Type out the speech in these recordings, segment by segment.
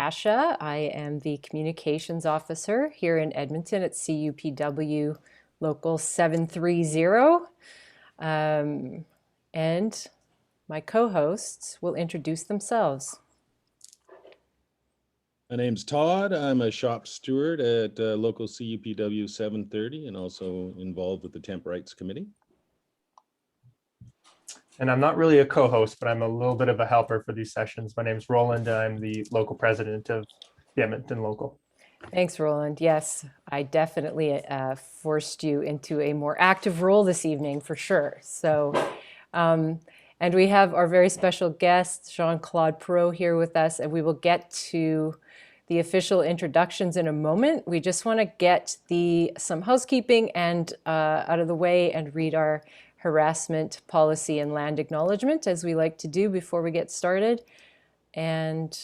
Natasha. I am the Communications Officer here in Edmonton at CUPW Local 730. And my co-hosts will introduce themselves. My name's Todd. I'm a shop steward at local CUPW 730 and also involved with the Temp Rights Committee. And I'm not really a co-host, but I'm a little bit of a helper for these sessions. My name's Roland. I'm the local president of the Edmonton Local. Thanks, Roland. Yes, I definitely forced you into a more active role this evening for sure. So, and we have our very special guest, Jean-Claude Parrot, here with us, and we will get to the official introductions in a moment. We just want to get some housekeeping and out of the way and read our harassment policy and land acknowledgement, as we like to do before we get started. And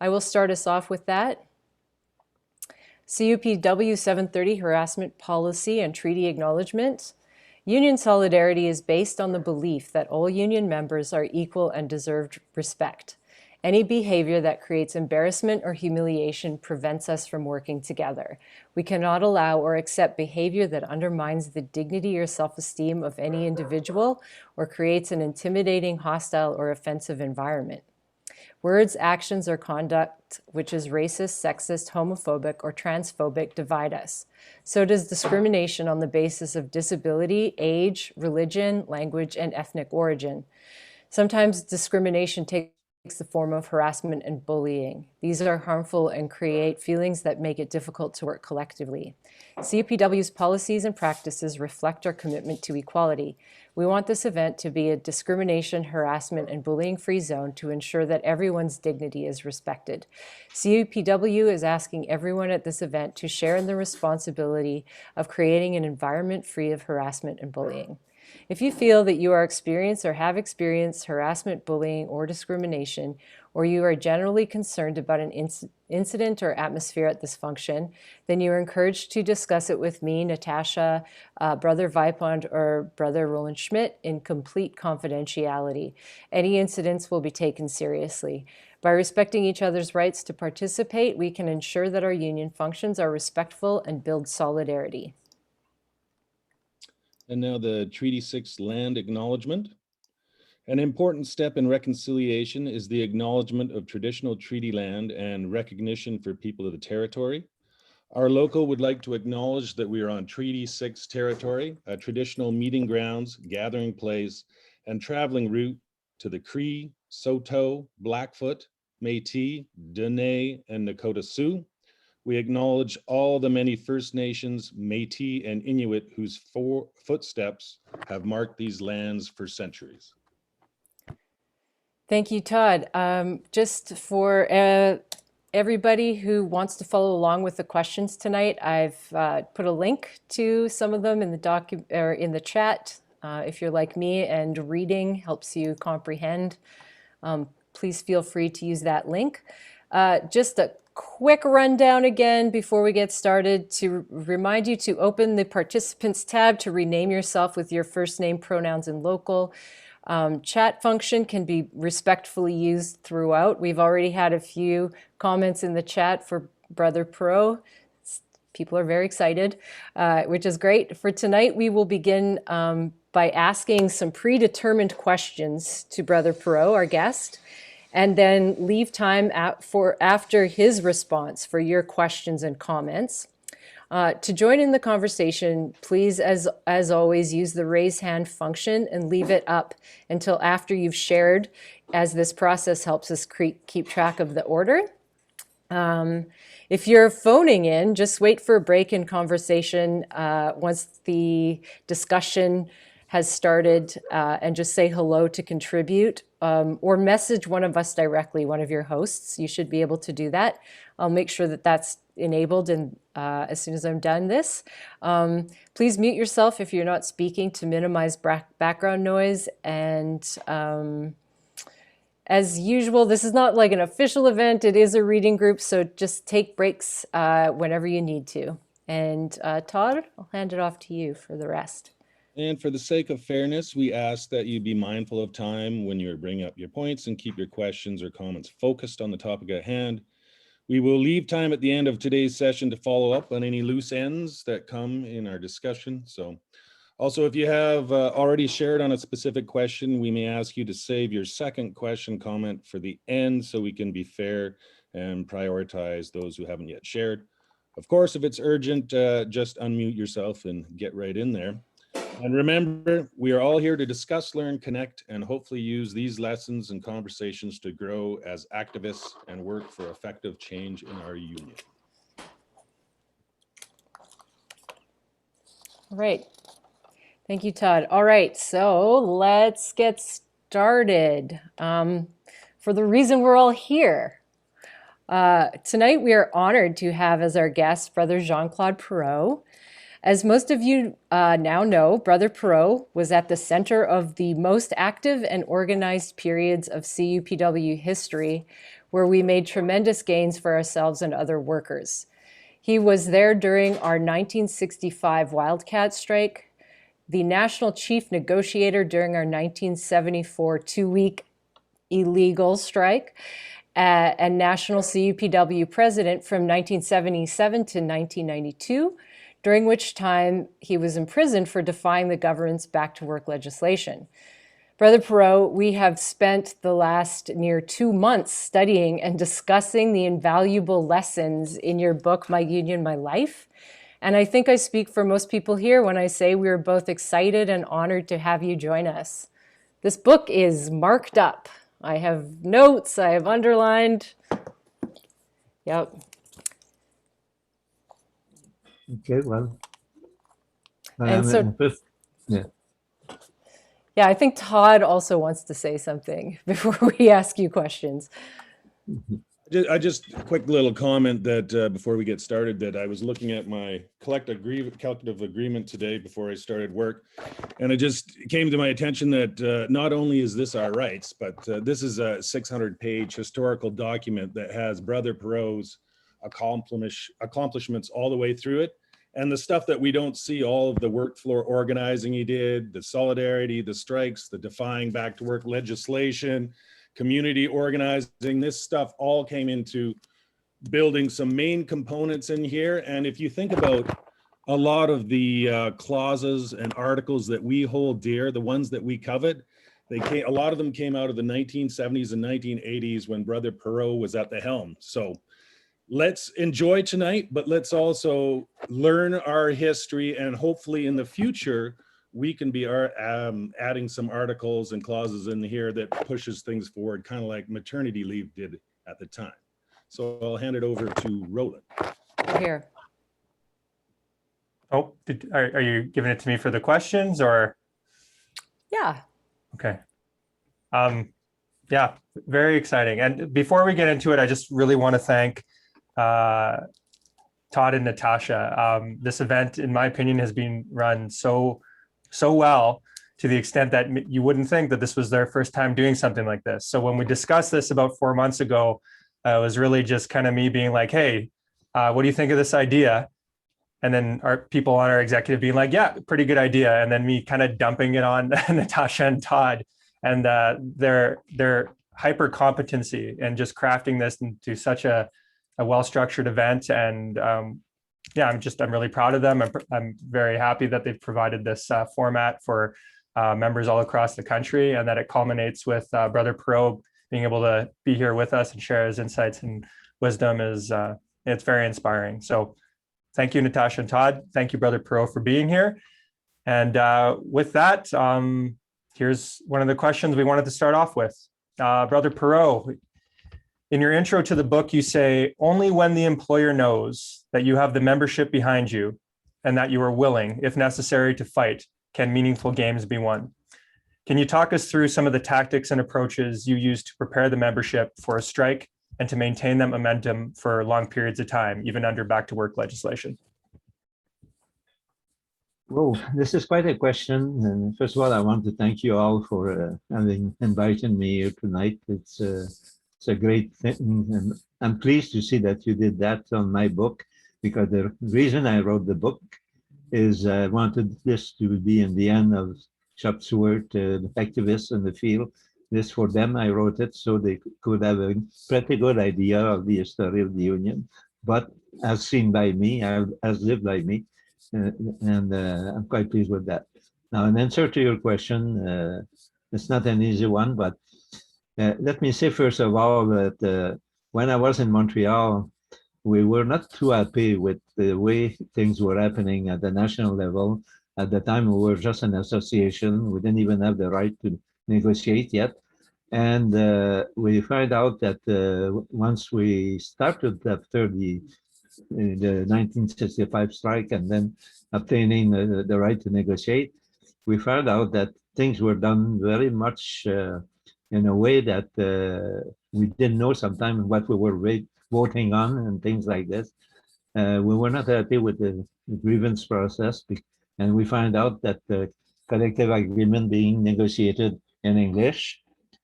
I will start us off with that. CUPW 730 Harassment Policy and Treaty Acknowledgement. Union solidarity is based on the belief that all union members are equal and deserve respect. Any behavior that creates embarrassment or humiliation prevents us from working together. We cannot allow or accept behavior that undermines the dignity or self-esteem of any individual or creates an intimidating, hostile, or offensive environment. Words, actions, or conduct which is racist, sexist, homophobic, or transphobic divide us. So does discrimination on the basis of disability, age, religion, language, and ethnic origin. Sometimes discrimination takes the form of harassment and bullying. These are harmful and create feelings that make it difficult to work collectively. CUPW's policies and practices reflect our commitment to equality. We want this event to be a discrimination, harassment, and bullying-free zone to ensure that everyone's dignity is respected. CUPW is asking everyone at this event to share in the responsibility of creating an environment free of harassment and bullying. If you feel that you are experienced or have experienced harassment, bullying, or discrimination, or you are generally concerned about an incident or atmosphere at this function, then you are encouraged to discuss it with me, Natasha, Brother Vipond, or Brother Roland Schmidt in complete confidentiality. Any incidents will be taken seriously. By respecting each other's rights to participate, we can ensure that our union functions are respectful and build solidarity. And now the Treaty 6 Land Acknowledgement. An important step in reconciliation is the acknowledgement of traditional treaty land and recognition for people of the territory. Our local would like to acknowledge that we are on Treaty 6 territory, a traditional meeting grounds, gathering place, and traveling route to the Cree, Saulteaux, Blackfoot, Métis, Dene, and Nakota Sioux. We acknowledge all the many First Nations, Métis, and Inuit whose footsteps have marked these lands for centuries. Thank you, Todd. Just for everybody who wants to follow along with the questions tonight, I've put a link to some of them in the in the chat. If you're like me and reading helps you comprehend, please feel free to use that link. Just a quick rundown again before we get started to remind you to open the participants tab to rename yourself with your first name, pronouns, and local. Chat function can be respectfully used throughout. We've already had a few comments in the chat for Brother Parrot. People are very excited, which is great. For tonight, we will begin by asking some predetermined questions to Brother Parrot, our guest, and then leave time after his response for your questions and comments. To join in the conversation, please, as always, use the raise hand function and leave it up until after you've shared, as this process helps us keep track of the order. If you're phoning in, just wait for a break in conversation once the discussion has started and just say hello to contribute or message one of us directly, one of your hosts. You should be able to do that. I'll make sure that that's enabled and as soon as I'm done this. Please mute yourself if you're not speaking to minimize background noise. And as usual, this is not like an official event. It is a reading group, so just take breaks whenever you need to. And Todd, I'll hand it off to you for the rest. And for the sake of fairness, we ask that you be mindful of time when you're bringing up your points and keep your questions or comments focused on the topic at hand. We will leave time at the end of today's session to follow up on any loose ends that come in our discussion. So also, if you have already shared on a specific question, we may ask you to save your second question comment for the end so we can be fair and prioritize those who haven't yet shared. Of course, if it's urgent, just unmute yourself and get right in there. And remember, we are all here to discuss, learn, connect, and hopefully use these lessons and conversations to grow as activists and work for effective change in our union. All right. Thank you, Todd. All right, so let's get started. For the reason we're all here. Tonight, we are honored to have as our guest Brother Jean-Claude Parrot. As most of you now know, Brother Parrot was at the center of the most active and organized periods of CUPW history, where we made tremendous gains for ourselves and other workers. He was there during our 1965 Wildcat strike, the national chief negotiator during our 1974 two-week illegal strike, and national CUPW president from 1977 to 1992, during which time he was imprisoned for defying the government's back-to-work legislation. Brother Parrot, we have spent the last near 2 months studying and discussing the invaluable lessons in your book, My Union, My Life. And I think I speak for most people here when I say we are both excited and honored to have you join us. This book is marked up. I have notes, I have underlined. Yep. Okay, well, And so, yeah. Yeah, I think Todd also wants to say something before we ask you questions. I just a quick little comment that before we get started, that I was looking at my collective agreement today before I started work, and it just came to my attention that not only is this our rights, but this is a 600-page historical document that has Brother Parrot's accomplishments all the way through it. And the stuff that we don't see, all of the work floor organizing he did, the solidarity, the strikes, the defying back to work legislation, community organizing, this stuff all came into building some main components in here. And if you think about a lot of the clauses and articles that we hold dear, the ones that we covet, a lot of them came out of the 1970s and 1980s when Brother Parrot was at the helm. So let's enjoy tonight, but let's also learn our history, and hopefully in the future, we can be adding some articles and clauses in here that pushes things forward, kind of like maternity leave did at the time. So I'll hand it over to Roland. Here. Oh, are you giving it to me for the questions or? Yeah. Okay. Yeah, very exciting. And before we get into it, I just really want to thank Todd and Natasha. This event, in my opinion, has been run so well, to the extent that you wouldn't think that this was their first time doing something like this. So when we discussed this about 4 months ago, it was really just kind of me being like, hey, what do you think of this idea? And then our people on our executive being like, yeah, pretty good idea. And then me kind of dumping it on Natasha and Todd and their hyper competency and just crafting this into such a well-structured event. And yeah, I'm really proud of them. I'm very happy that they've provided this format for members all across the country, and that it culminates with Brother Parrot being able to be here with us and share his insights and wisdom. It's very inspiring. So thank you, Natasha and Todd. Thank you, Brother Parrot, for being here. And with that, here's one of the questions we wanted to start off with. Brother Parrot, in your intro to the book, you say, only when the employer knows that you have the membership behind you and that you are willing, if necessary, to fight, can meaningful games be won. Can you talk us through some of the tactics and approaches you use to prepare the membership for a strike and to maintain that momentum for long periods of time, even under back to work legislation? Well, this is quite a question. And first of all, I want to thank you all for having invited me here tonight. It's a great thing, and I'm pleased to see that you did that on my book, because the reason I wrote the book is wanted this to be in the end of shop steward activists in the field. This for them, I wrote it so they could have a pretty good idea of the history of the union, but as seen by me, as lived by me, and I'm quite pleased with that. Now, in answer to your question, it's not an easy one, but let me say first of all that when I was in Montreal, we were not too happy with the way things were happening at the national level. At the time, we were just an association. We didn't even have the right to negotiate yet. And we find out that once we started after the 1965 strike and then obtaining the right to negotiate, we found out that things were done very much in a way that we didn't know sometimes what we were voting on and things like this. We were not happy with the grievance process, and we find out that the collective agreement being negotiated in English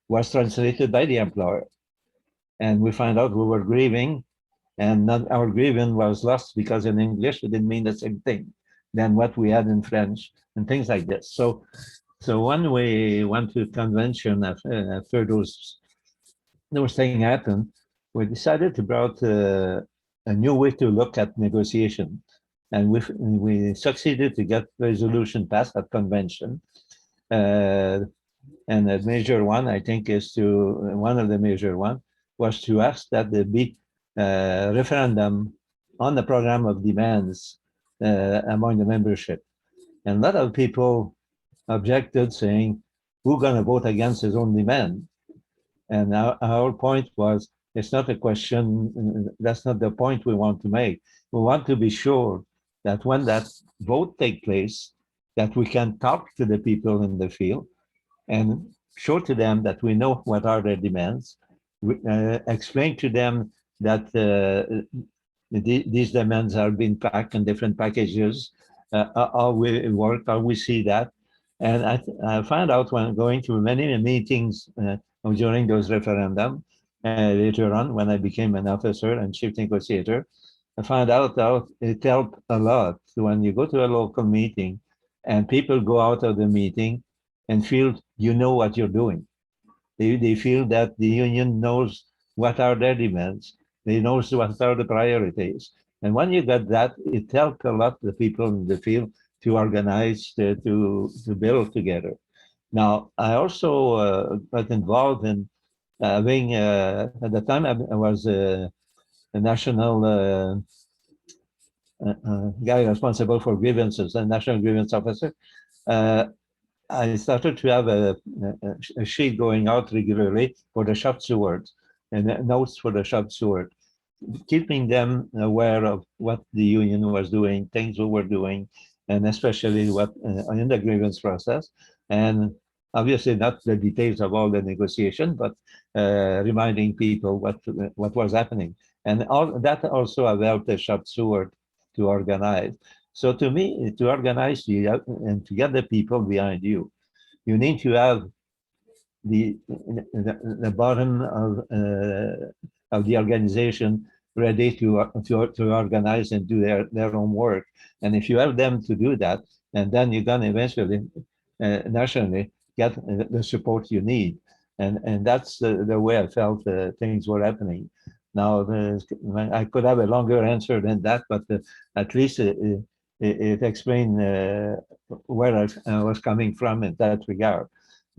was translated by the employer. And we find out we were grieving, and not our grievance was lost because in English it didn't mean the same thing than what we had in French and things like this. So when we went to convention after those things happened, we decided to bring a new way to look at negotiation. And we succeeded to get resolution passed at convention. And a major one, I think, one of the major one was to ask that there be a referendum on the program of demands among the membership. And a lot of people objected, saying, who's going to vote against his own demand? And our point was, it's not a question, that's not the point we want to make. We want to be sure that when that vote takes place, that we can talk to the people in the field and show to them that we know what are their demands, explain to them that these demands are being packed in different packages, how we work, how we see that. And I found out when going to many meetings during those referendum, later on when I became an officer and chief negotiator, I found out that it helped a lot when you go to a local meeting and people go out of the meeting and feel you know what you're doing. They feel that the union knows what are their demands. They know what are the priorities. And when you get that, it helped a lot the people in the field to organize, to build together. Now, I also got involved in having, at the time I was a national guy responsible for grievances, a national grievance officer. I started to have a sheet going out regularly for the shop stewards and notes for the shop steward, keeping them aware of what the union was doing, things we were doing, and especially what in the grievance process. And obviously not the details of all the negotiation, but reminding people what was happening. And all that also helped the shop steward to organize. So to me, to organize and to get the people behind you, you need to have the bottom of the organization ready to organize and do their own work. And if you have them to do that, and then you're going to eventually nationally get the support you need. And that's the way I felt things were happening. Now, I could have a longer answer than that, but at least it explained where I was coming from in that regard.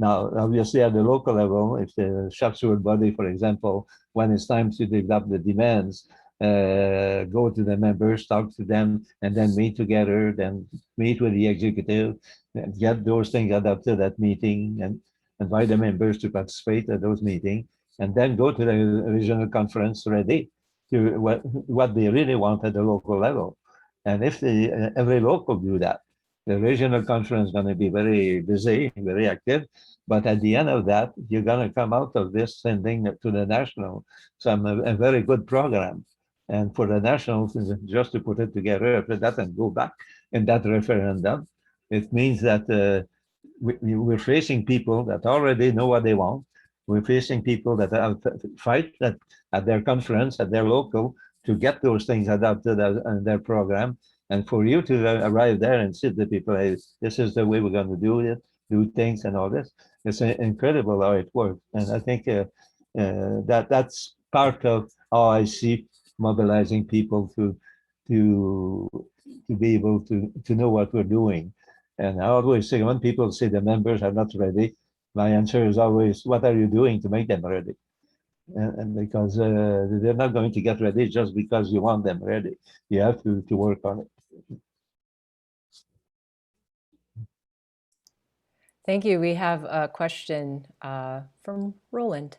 Now, obviously, at the local level, if the shop steward body, for example, when it's time to develop the demands, go to the members, talk to them, and then meet together, then meet with the executive, and get those things adopted at meeting, and invite the members to participate at those meetings, and then go to the regional conference ready to what they really want at the local level. And if every local do that, the regional conference is going to be very busy, very active. But at the end of that, you're going to come out of this sending to the national a very good program. And for the nationals, just to put it together after that and go back in that referendum, it means that we're facing people that already know what they want. We're facing people that fight at their conference, at their local, to get those things adopted in their program. And for you to arrive there and sit the people, hey, this is the way we're going to do it, do things and all this. It's incredible how it works. And I think that's part of how I see mobilizing people to be able to know what we're doing. And I always say, when people say the members are not ready, my answer is always, what are you doing to make them ready? And because they're not going to get ready just because you want them ready. You have to work on it. Thank you. We have a question from Roland.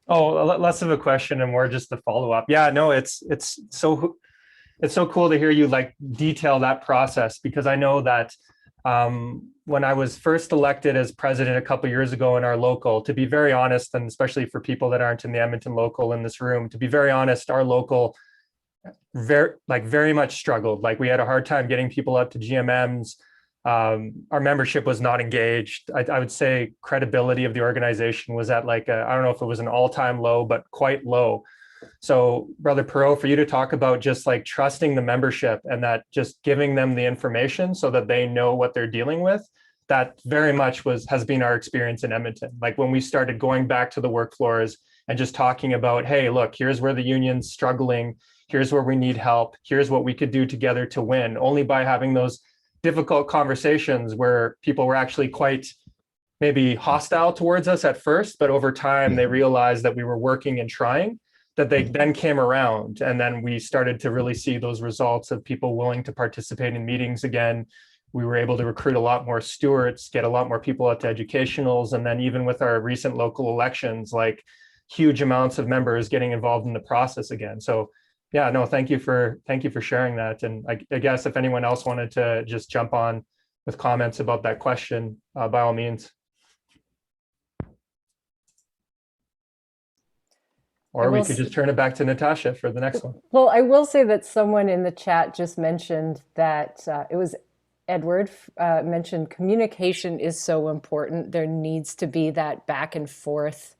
Oh, less of a question and more just a follow up. Yeah, no, it's so cool to hear you like detail that process, because I know that when I was first elected as president a couple of years ago in our local, to be very honest, and especially for people that aren't in the Edmonton local in this room, to be very honest, our local very much struggled. Like, we had a hard time getting people up to GMMs. Our membership was not engaged. I would say credibility of the organization was at like I don't know if it was an all-time low, but quite low. So Brother Parrot, for you to talk about just like trusting the membership and that just giving them the information so that they know what they're dealing with, that very much has been our experience in Edmonton. Like, when we started going back to the work floors and just talking about, hey, look, here's where the union's struggling, here's where we need help, here's what we could do together to win, only by having those difficult conversations where people were actually quite maybe hostile towards us at first, but over time they realized that we were working and trying, that they then came around. And then we started to really see those results of people willing to participate in meetings again. We were able to recruit a lot more stewards, get a lot more people out to educationals. And then even with our recent local elections, like huge amounts of members getting involved in the process again. So yeah, no, thank you for sharing that. And I guess if anyone else wanted to just jump on with comments about that question, by all means. Or we could just turn it back to Natasha for the next one. Well, I will say that someone in the chat just mentioned that it was Edward mentioned communication is so important. There needs to be that back and forth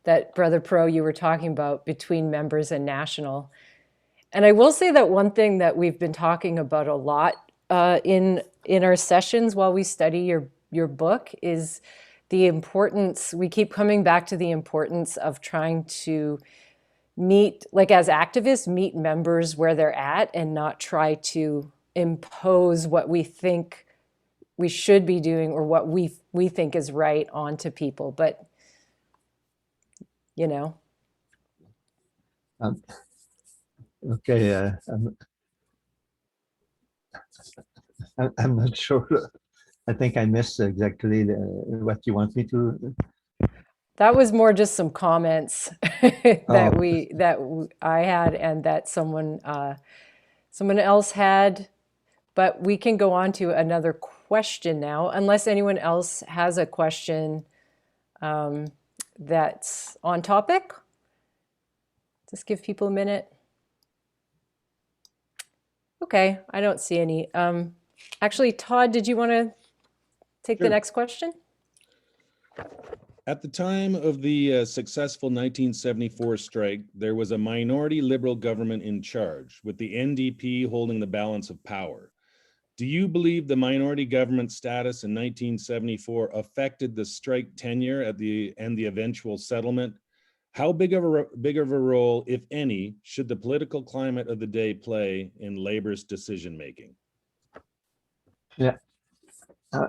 that Brother Pro you were talking about between members and national. And I will say that one thing that we've been talking about a lot in our sessions while we study your book is the importance. We keep coming back to the importance of trying to meet, like as activists, meet members where they're at and not try to impose what we think we should be doing or what we think is right onto people. But, you know. Okay, I'm not sure. I think I missed exactly what you want me to. That was more just some comments that I had and that someone else had. But we can go on to another question now, unless anyone else has a question that's on topic. Just give people a minute. Okay, I don't see any. Actually, Todd, did you want to take the next question? At the time of the successful 1974 strike, there was a minority Liberal government in charge, with the NDP holding the balance of power. Do you believe the minority government status in 1974 affected the strike tenure and the eventual settlement? How big of a role, if any, should the political climate of the day play in Labor's decision-making? Yeah,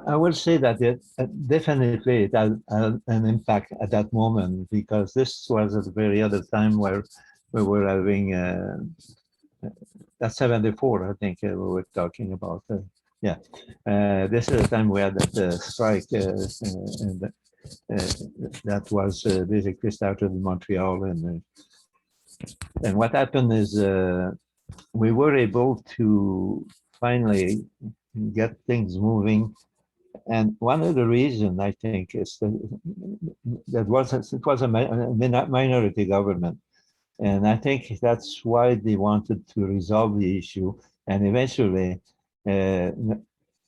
I will say that it definitely it had an impact at that moment, because this was at the very other time where we were having that's 74, I think we were talking about. Yeah, this is the time we had that strike, and that was basically started in Montreal, and what happened is we were able to finally get things moving. And one of the reasons, I think, is that it was a minority government. And I think that's why they wanted to resolve the issue. And eventually, they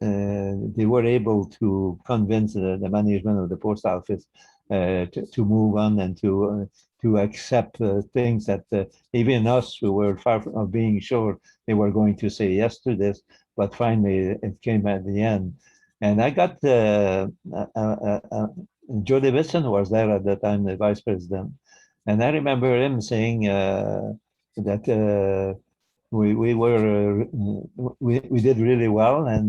were able to convince the management of the post office to move on and to accept things that even us, who were far from being sure they were going to say yes to this, but finally it came at the end. And I got Joe Davidson was there at the time, the vice president, and I remember him saying that we did really well, and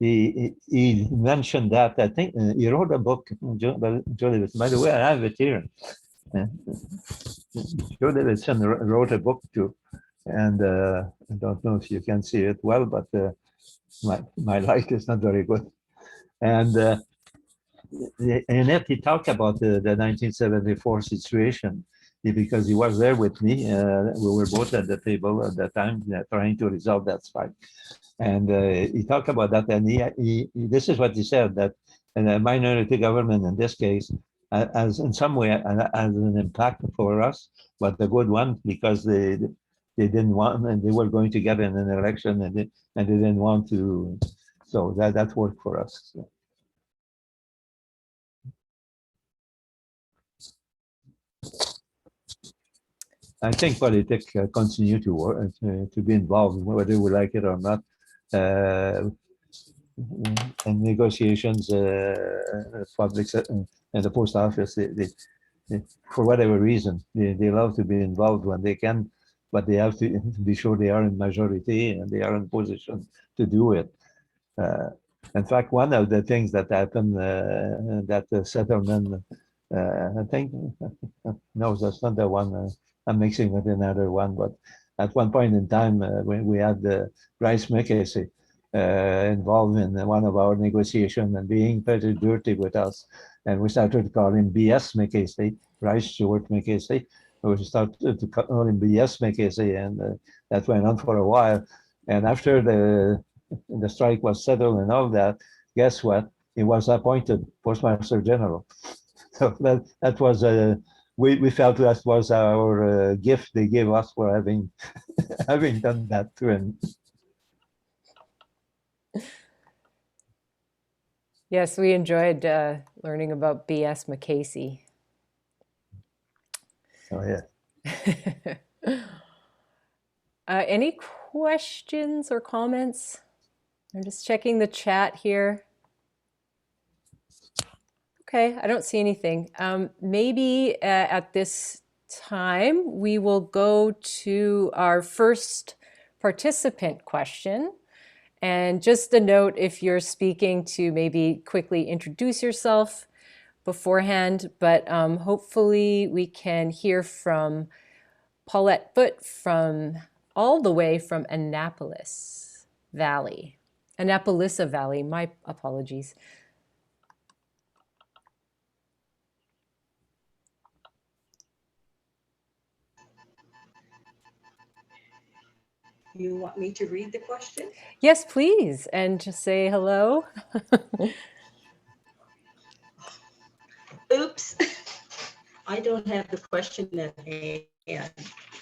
he mentioned that. I think he wrote a book, Joe Davidson. By the way, I have it here. Joe Davidson wrote a book too, and I don't know if you can see it well, but my light is not very good. And in it, he talked about the 1974 situation because he was there with me. We were both at the table at that time trying to resolve that strike. And he talked about that, and this is what he said, that a minority government in this case as in some way as an impact for us, but a good one, because they didn't want, and they were going to get in an election, and they didn't want to, so that worked for us. So. I think politics continue to work, to be involved, whether we like it or not. And negotiations, public and the post office, they, for whatever reason, they love to be involved when they can, but they have to be sure they are in majority and they are in position to do it. In fact, one of the things that happened, that settlement, I think, no, that's not the one. I'm mixing with another one, but at one point in time, when we had Bryce McKessie involved in one of our negotiations and being pretty dirty with us, and we started to call him BS McKessie, Bryce Stewart McKessie. We started to call him BS McKessie, and that went on for a while. And after the strike was settled and all that, guess what? He was appointed Postmaster General. So that was a. We felt that was our gift they gave us for having having done that to him. Yes, we enjoyed learning about B.S. McKessie. Oh yeah. Any questions or comments? I'm just checking the chat here. Okay, I don't see anything. Maybe at this time, we will go to our first participant question. And just a note, if you're speaking, to maybe quickly introduce yourself beforehand, but hopefully we can hear from Paulette Foote from all the way from Annapolis Valley. Annapolisa Valley, my apologies. You want me to read the question? Yes, please, and just say hello. Oops, I don't have the question at hand.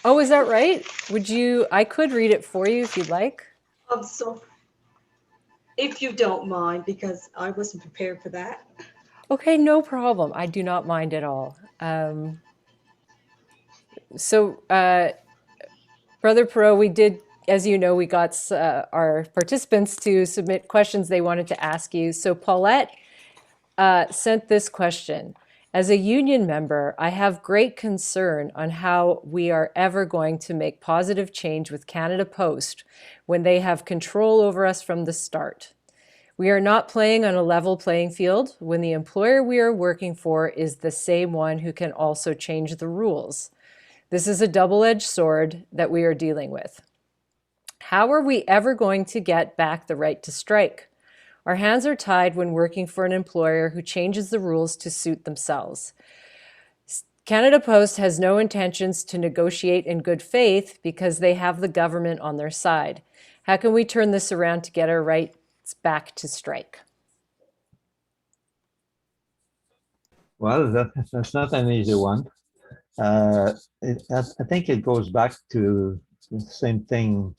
Oh, is that right? Would you, I could read it for you if you'd like. So, if you don't mind, because I wasn't prepared for that. Okay, no problem. I do not mind at all. Brother Parrot, we did, as you know, we got our participants to submit questions they wanted to ask you. So Paulette sent this question. As a union member, I have great concern on how we are ever going to make positive change with Canada Post when they have control over us from the start. We are not playing on a level playing field when the employer we are working for is the same one who can also change the rules. This is a double-edged sword that we are dealing with. How are we ever going to get back the right to strike? Our hands are tied when working for an employer who changes the rules to suit themselves. Canada Post has no intentions to negotiate in good faith because they have the government on their side. How can we turn this around to get our rights back to strike? Well, that's not an easy one. I think it goes back to the same thing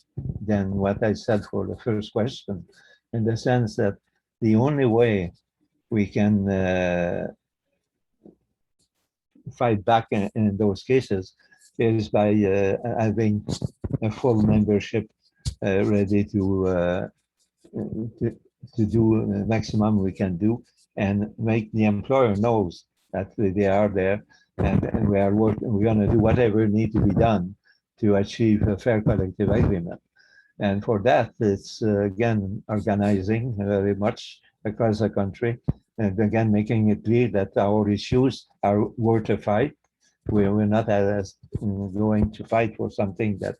than what I said for the first question, in the sense that the only way we can fight back in those cases is by having a full membership ready to to do the maximum we can do and make the employer knows that they are there and we are working, we're going to do whatever needs to be done to achieve a fair collective agreement. And for that, it's again organizing very much across the country, and again making it clear that our issues are worth a fight. We're not going to fight for something that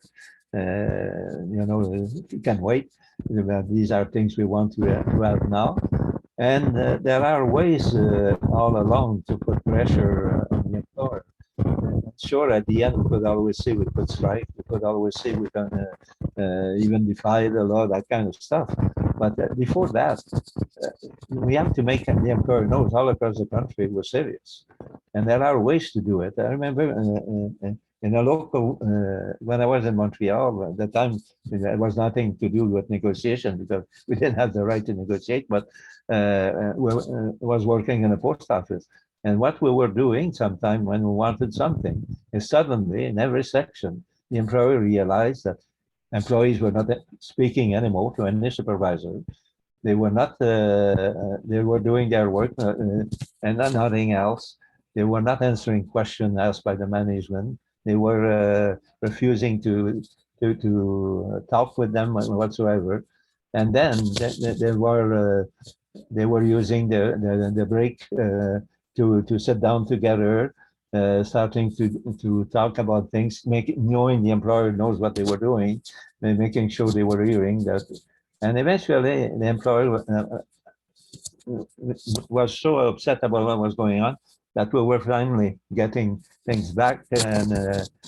can wait. These are things we want to have now, and there are ways all along to put pressure on the employer. Sure, at the end, we could always say we could strike, we could always say we can even defy the law, that kind of stuff. But before that, we have to make the employer knows all across the country we're serious. And there are ways to do it. I remember in a local, when I was in Montreal, at the time, there was nothing to do with negotiation because we didn't have the right to negotiate, but was working in a post office. And what we were doing sometime when we wanted something is suddenly in every section, the employer realized that employees were not speaking anymore to any supervisor. They were not, they were doing their work and nothing else. They were not answering questions asked by the management. They were refusing to talk with them whatsoever. And then they were using the break to sit down together, starting to talk about things, knowing the employer knows what they were doing, and making sure they were hearing that. And eventually, the employer was so upset about what was going on that we were finally getting things back and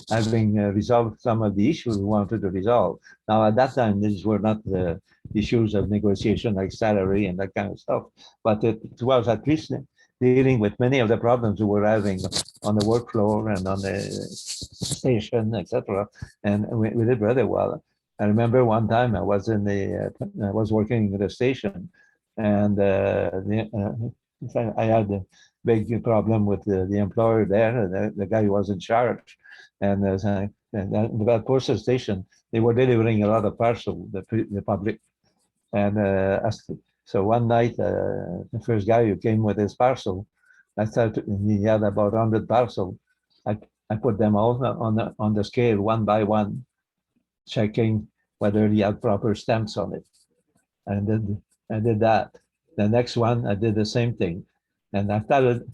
having resolved some of the issues we wanted to resolve. Now, at that time, these were not the issues of negotiation like salary and that kind of stuff, but it was at least dealing with many of the problems we were having on the work floor and on the station, etc. And we did rather well. I remember one time I was in I was working at the station, and I had a big problem with the employer there. The guy was in charge, and the postal station, they were delivering a lot of parcel, the public, and so one night, the first guy who came with his parcel, I started, he had about 100 parcel. I put them all on the scale one by one, checking whether he had proper stamps on it. And I did that. The next one, I did the same thing. And I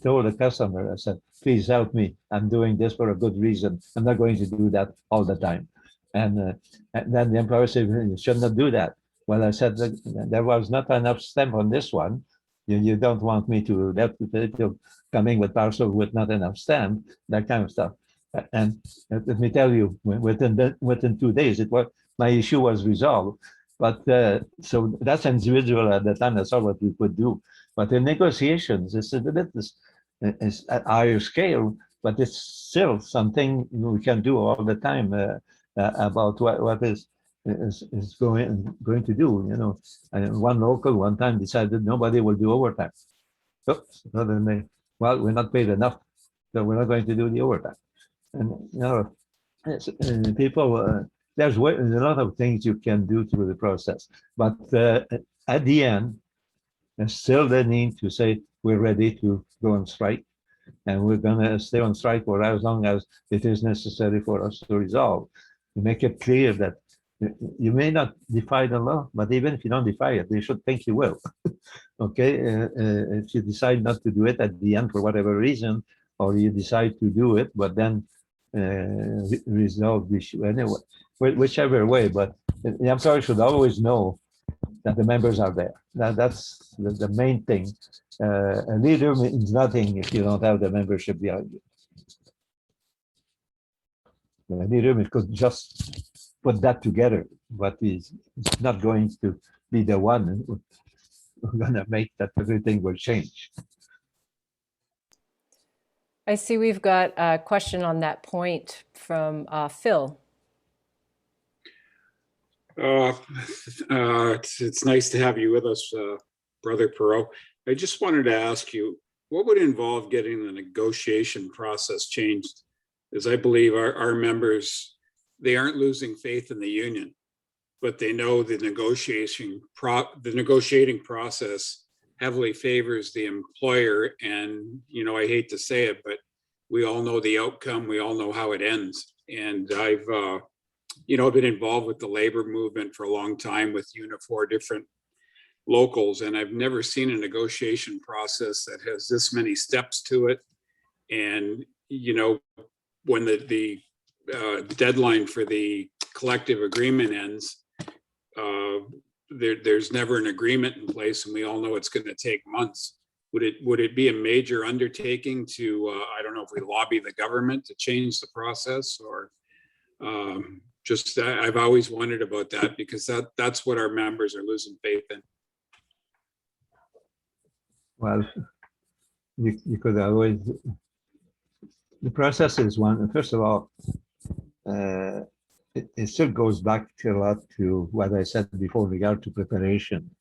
told the customer, I said, please help me. I'm doing this for a good reason. I'm not going to do that all the time. And then the employer said, you should not do that. Well, I said, there was not enough stamp on this one. You don't want me to let people coming with parcel with not enough stamp, that kind of stuff. And let me tell you, within 2 days, my issue was resolved. But so that's individual at the time. That's all what we could do. But in negotiations, it's a bit it's at higher scale, but it's still something we can do all the time about what is going to do. You know, and one local one time decided nobody will do overtime. Oops, so then well, we're not paid enough, so we're not going to do the overtime. And you know, people. There's a lot of things you can do through the process, but at the end, there's still the need to say we're ready to go on strike, and we're going to stay on strike for as long as it is necessary for us to resolve. You make it clear that you may not defy the law, but even if you don't defy it, they should think you will. Okay, if you decide not to do it at the end for whatever reason, or you decide to do it, but then resolve the issue anyway, whichever way. But the employer should always know that the members are there. That's the main thing. A leader means nothing if you don't have the membership behind you. A leader could just put that together, but he's not going to be the one who's going to make that everything will change. I see we've got a question on that point from Phil. It's nice to have you with us, Brother Parrot. I just wanted to ask you, what would involve getting the negotiation process changed? As I believe our members, they aren't losing faith in the union. but they know the negotiating process heavily favors the employer. And, you know, I hate to say it, but we all know the outcome. We all know how it ends. And I've, you know, been involved with the labor movement for a long time with Unifor different locals, and I've never seen a negotiation process that has this many steps to it. And, you know, when the deadline for the collective agreement ends, there's never an agreement in place, and we all know it's going to take months. Would it be a major undertaking to, I don't know if we lobby the government to change the process, or just I've always wondered about that, because that's what our members are losing faith in. Well, you could always, the process is one, first of all, it still goes back to a lot to what I said before in regard to preparation.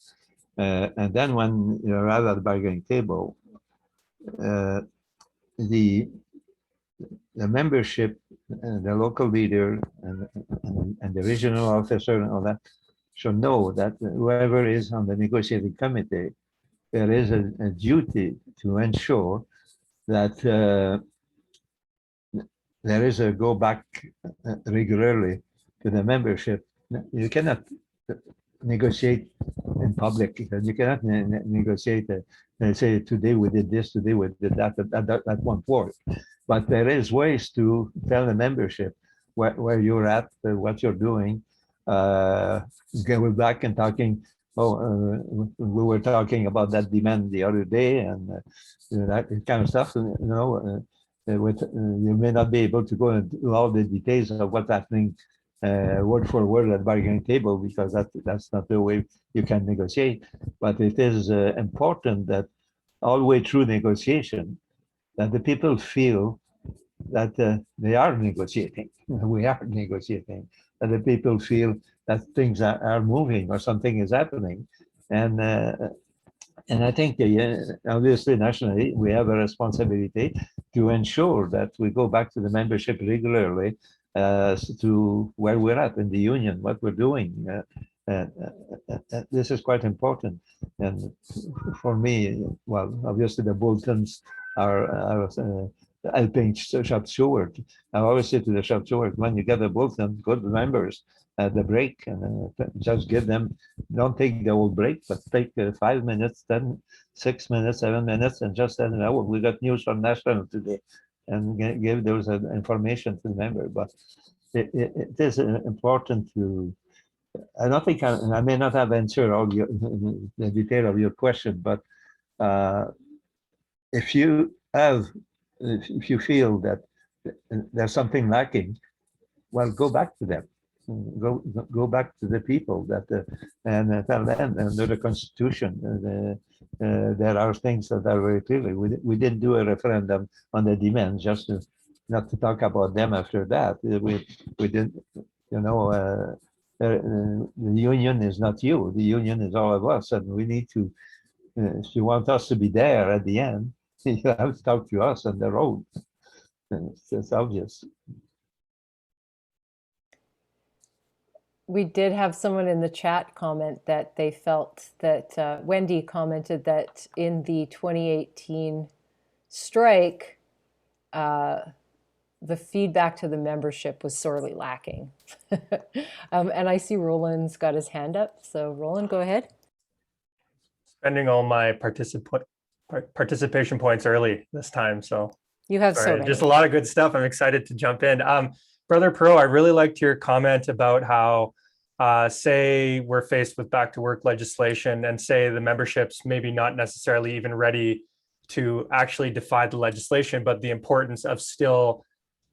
And then when you arrive at the bargaining table, the membership, the local leader and the regional officer and all that should know that whoever is on the negotiating committee, there is a duty to ensure that there is a go back regularly to the membership. You cannot negotiate in public. You cannot negotiate and say, today we did this, today we did that. That won't work. But there is ways to tell the membership where you're at, what you're doing. We're back and talking. We were talking about that demand the other day, and that kind of stuff. You know, you may not be able to go into all the details of what's happening word for word at the bargaining table, because that's not the way you can negotiate. But it is important that all the way through negotiation, that the people feel that they are negotiating. We are negotiating. That the people feel that things are moving or something is happening. And I think obviously nationally, we have a responsibility to ensure that we go back to the membership regularly to where we're at in the union, what we're doing. This is quite important. And for me, well, obviously the bulletins are helping shop steward. I always say to the shop steward, when you get a bulletin, go to the members at the break and just give them, don't take the whole break, but take 5 minutes, 10, 6 minutes, 7 minutes, and just tell them, oh, we got news from National today, and give those information to the member. But it is important to, I don't think I may not have answered all the detail of your question, but if you feel that there's something lacking, well, go back to them. Go back to the people that and tell them under the Constitution there are things that are very clearly. We didn't do a referendum on the demands just to not to talk about them after that. We didn't, you know. The union is not you. The union is all of us, and we need to. If you want us to be there at the end, you have to talk to us on the road. It's obvious. We did have someone in the chat comment that they felt that Wendy commented that in the 2018 strike, the feedback to the membership was sorely lacking. And I see Roland's got his hand up. So Roland, go ahead. Spending all my participation points early this time. So you have so many. Just a lot of good stuff. I'm excited to jump in. Brother Parrot, I really liked your comment about how, say we're faced with back to work legislation and say the membership's maybe not necessarily even ready to actually defy the legislation, but the importance of still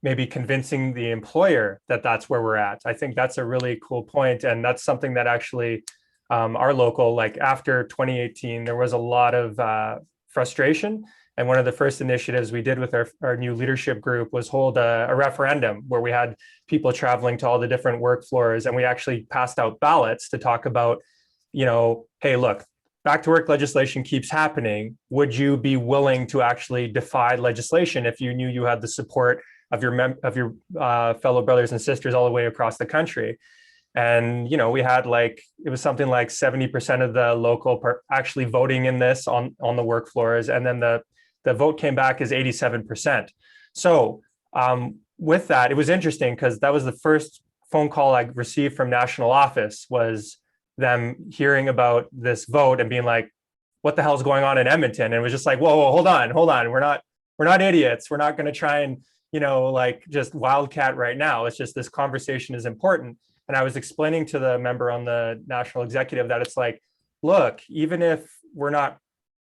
maybe convincing the employer that that's where we're at. I think that's a really cool point. And that's something that actually our local, like after 2018, there was a lot of frustration. And one of the first initiatives we did with our new leadership group was hold a referendum where we had people traveling to all the different work floors. And we actually passed out ballots to talk about, you know, hey, look, back to work legislation keeps happening. Would you be willing to actually defy legislation if you knew you had the support of your fellow brothers and sisters all the way across the country? And, we had it was something like 70% of the local actually voting in this on the work floors. And then the vote came back as 87%. So with that, it was interesting because that was the first phone call I received from national office, was them hearing about this vote and being like, what the hell's going on in Edmonton? And it was just like, whoa, hold on. We're not idiots. We're not going to try and, just wildcat right now. It's just, this conversation is important. And I was explaining to the member on the national executive that it's like, look, even if we're not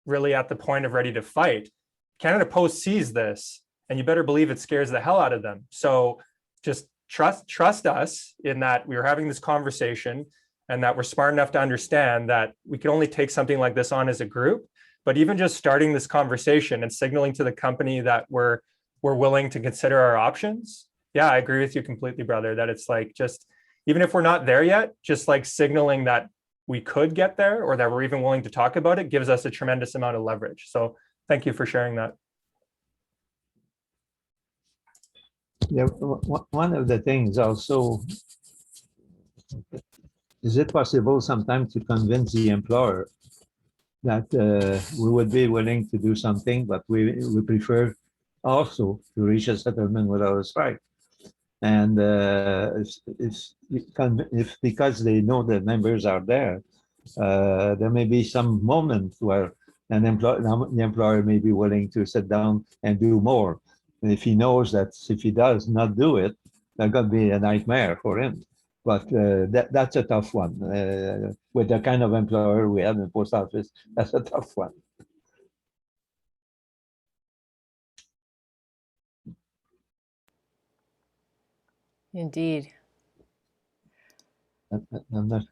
really at the point of ready to fight, Canada Post sees this, and you better believe it scares the hell out of them. So just trust us in that we're having this conversation, and that we're smart enough to understand that we can only take something like this on as a group. But even just starting this conversation and signaling to the company that we're willing to consider our options. Yeah, I agree with you completely, brother, that it's like, just even if we're not there yet, just like signaling that we could get there, or that we're even willing to talk about it, gives us a tremendous amount of leverage. So thank you for sharing that. Yeah, one of the things also, is it possible sometimes to convince the employer that we would be willing to do something, but we prefer also to reach a settlement without a strike? And if because they know the members are there, there may be some moment where the employer may be willing to sit down and do more. And if he knows that if he does not do it, that's going to be a nightmare for him. But that's a tough one. With the kind of employer we have in the post office, that's a tough one. Indeed. I'm not,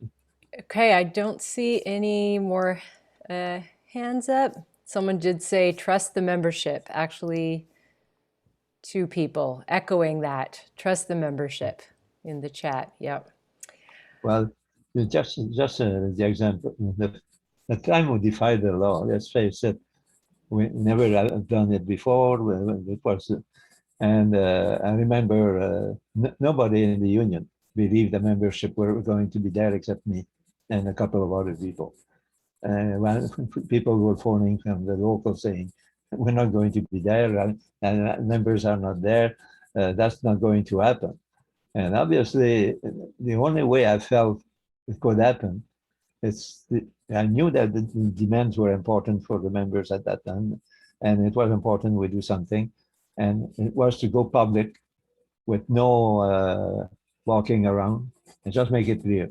Okay, I don't see any more hands up. Someone did say trust the membership. Actually, 2 people echoing that. Trust the membership in the chat. Yep. well, just the example, the time we defied the law, let's face it, we never have done it before. It was, and I remember nobody in the union believed the membership were going to be there except me and a couple of other people. When people were phoning from the local saying, we're not going to be there, and members are not there, that's not going to happen. And obviously, the only way I felt it could happen, I knew that the demands were important for the members at that time, and it was important we do something. And it was to go public with no walking around, and just make it clear.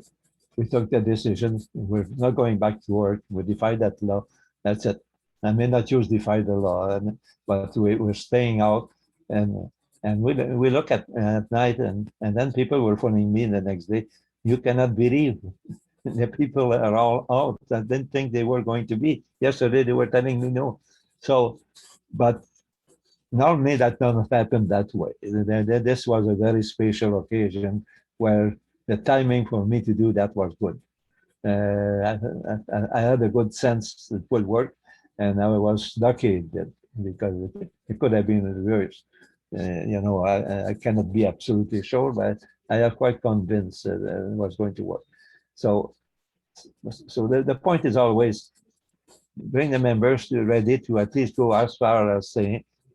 We took the decision, we're not going back to work, we defied that law, that's it. I may not use defy the law, but we're staying out, and we look at night, and then people were phoning me the next day, you cannot believe the people are all out. I didn't think they were going to be. Yesterday they were telling me no. So, but normally that doesn't happen that way. This was a very special occasion where the timing for me to do that was good. I had a good sense it will work, and I was lucky that, because it could have been reversed. I cannot be absolutely sure, but I am quite convinced that it was going to work. So the point is always bring the members ready to at least go as far as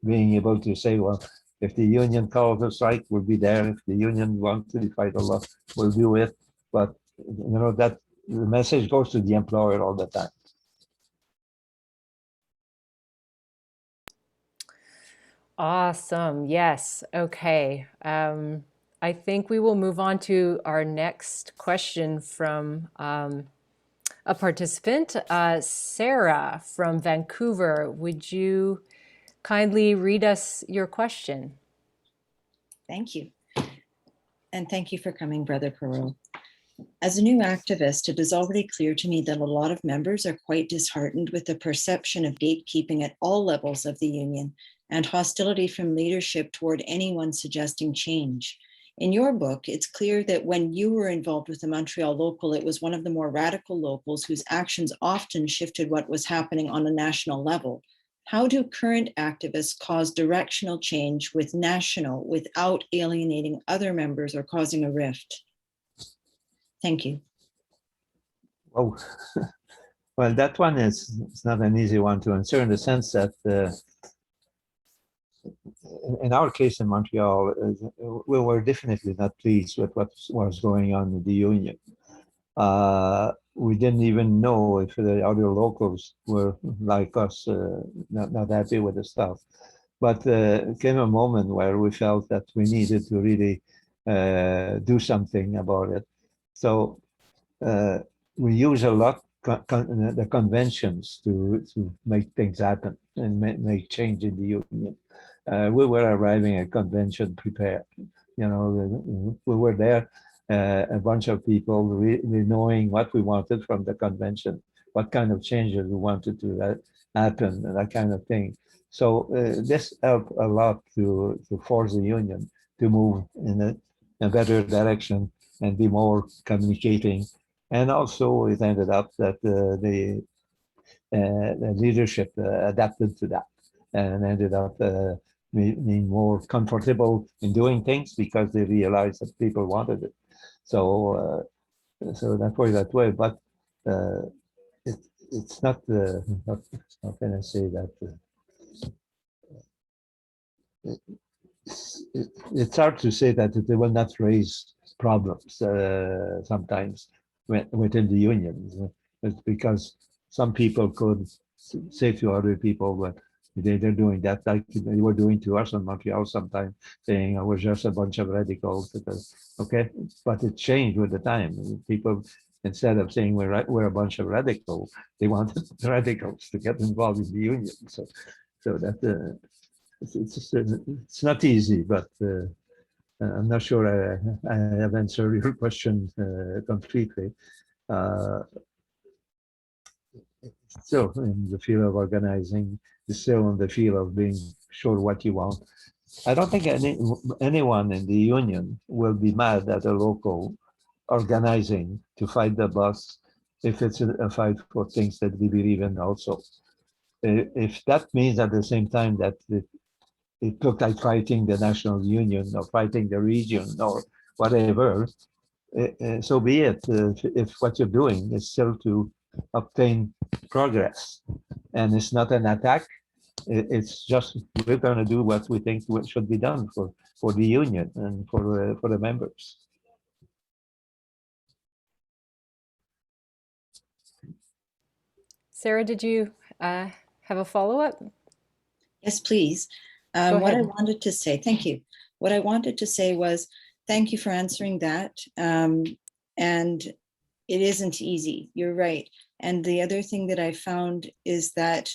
being able to say, well, if the union calls a strike, we'll be there. If the union wants to defy the law, we'll do it. But that the message goes to the employer all the time. Awesome. Yes. Okay. I think we will move on to our next question from a participant, Sarah from Vancouver. Would you kindly read us your question? Thank you. And thank you for coming, Brother Parrot. As a new activist, it is already clear to me that a lot of members are quite disheartened with the perception of gatekeeping at all levels of the union and hostility from leadership toward anyone suggesting change. In your book, it's clear that when you were involved with the Montreal local, it was one of the more radical locals whose actions often shifted what was happening on a national level. How do current activists cause directional change with national without alienating other members or causing a rift? Thank you. Oh, well, that one is it's not an easy one to answer in the sense that in our case in Montreal, we were definitely not pleased with what was going on with the union. We didn't even know if the other locals were like us, not happy with the stuff. But came a moment where we felt that we needed to really do something about it. So we use a lot the conventions to make things happen and make change in the union. We were arriving at convention prepared. You know, we were there, a bunch of people really knowing what we wanted from the convention, what kind of changes we wanted to happen, and that kind of thing. So this helped a lot to force the union to move in a better direction and be more communicating. And also it ended up that the leadership adapted to that and ended up being more comfortable in doing things because they realized that people wanted it. So so that way, but it's not, how can I say that? It's hard to say that they will not raise problems sometimes within the unions. It's because some people could say to other people that they're doing that, like they were doing to us in Montreal sometimes, saying I was just a bunch of radicals. Okay, but it changed with the time. People, instead of saying we're a bunch of radicals, they wanted radicals to get involved in the union. So that. It's not easy, but I'm not sure I have answered your question completely. Still in the field of organizing, still in the field of being sure what you want. I don't think anyone in the union will be mad at a local organizing to fight the boss if it's a fight for things that we believe in also. If that means at the same time that it looked like fighting the national union or fighting the region or whatever, so be it. If what you're doing is still to obtain progress and it's not an attack, it's just we're going to do what we think should be done for the union and for the members. Sarah, did you have a follow-up? Yes, please. What I wanted to say, thank you. What I wanted to say was, thank you for answering that. And it isn't easy, you're right. And the other thing that I found is that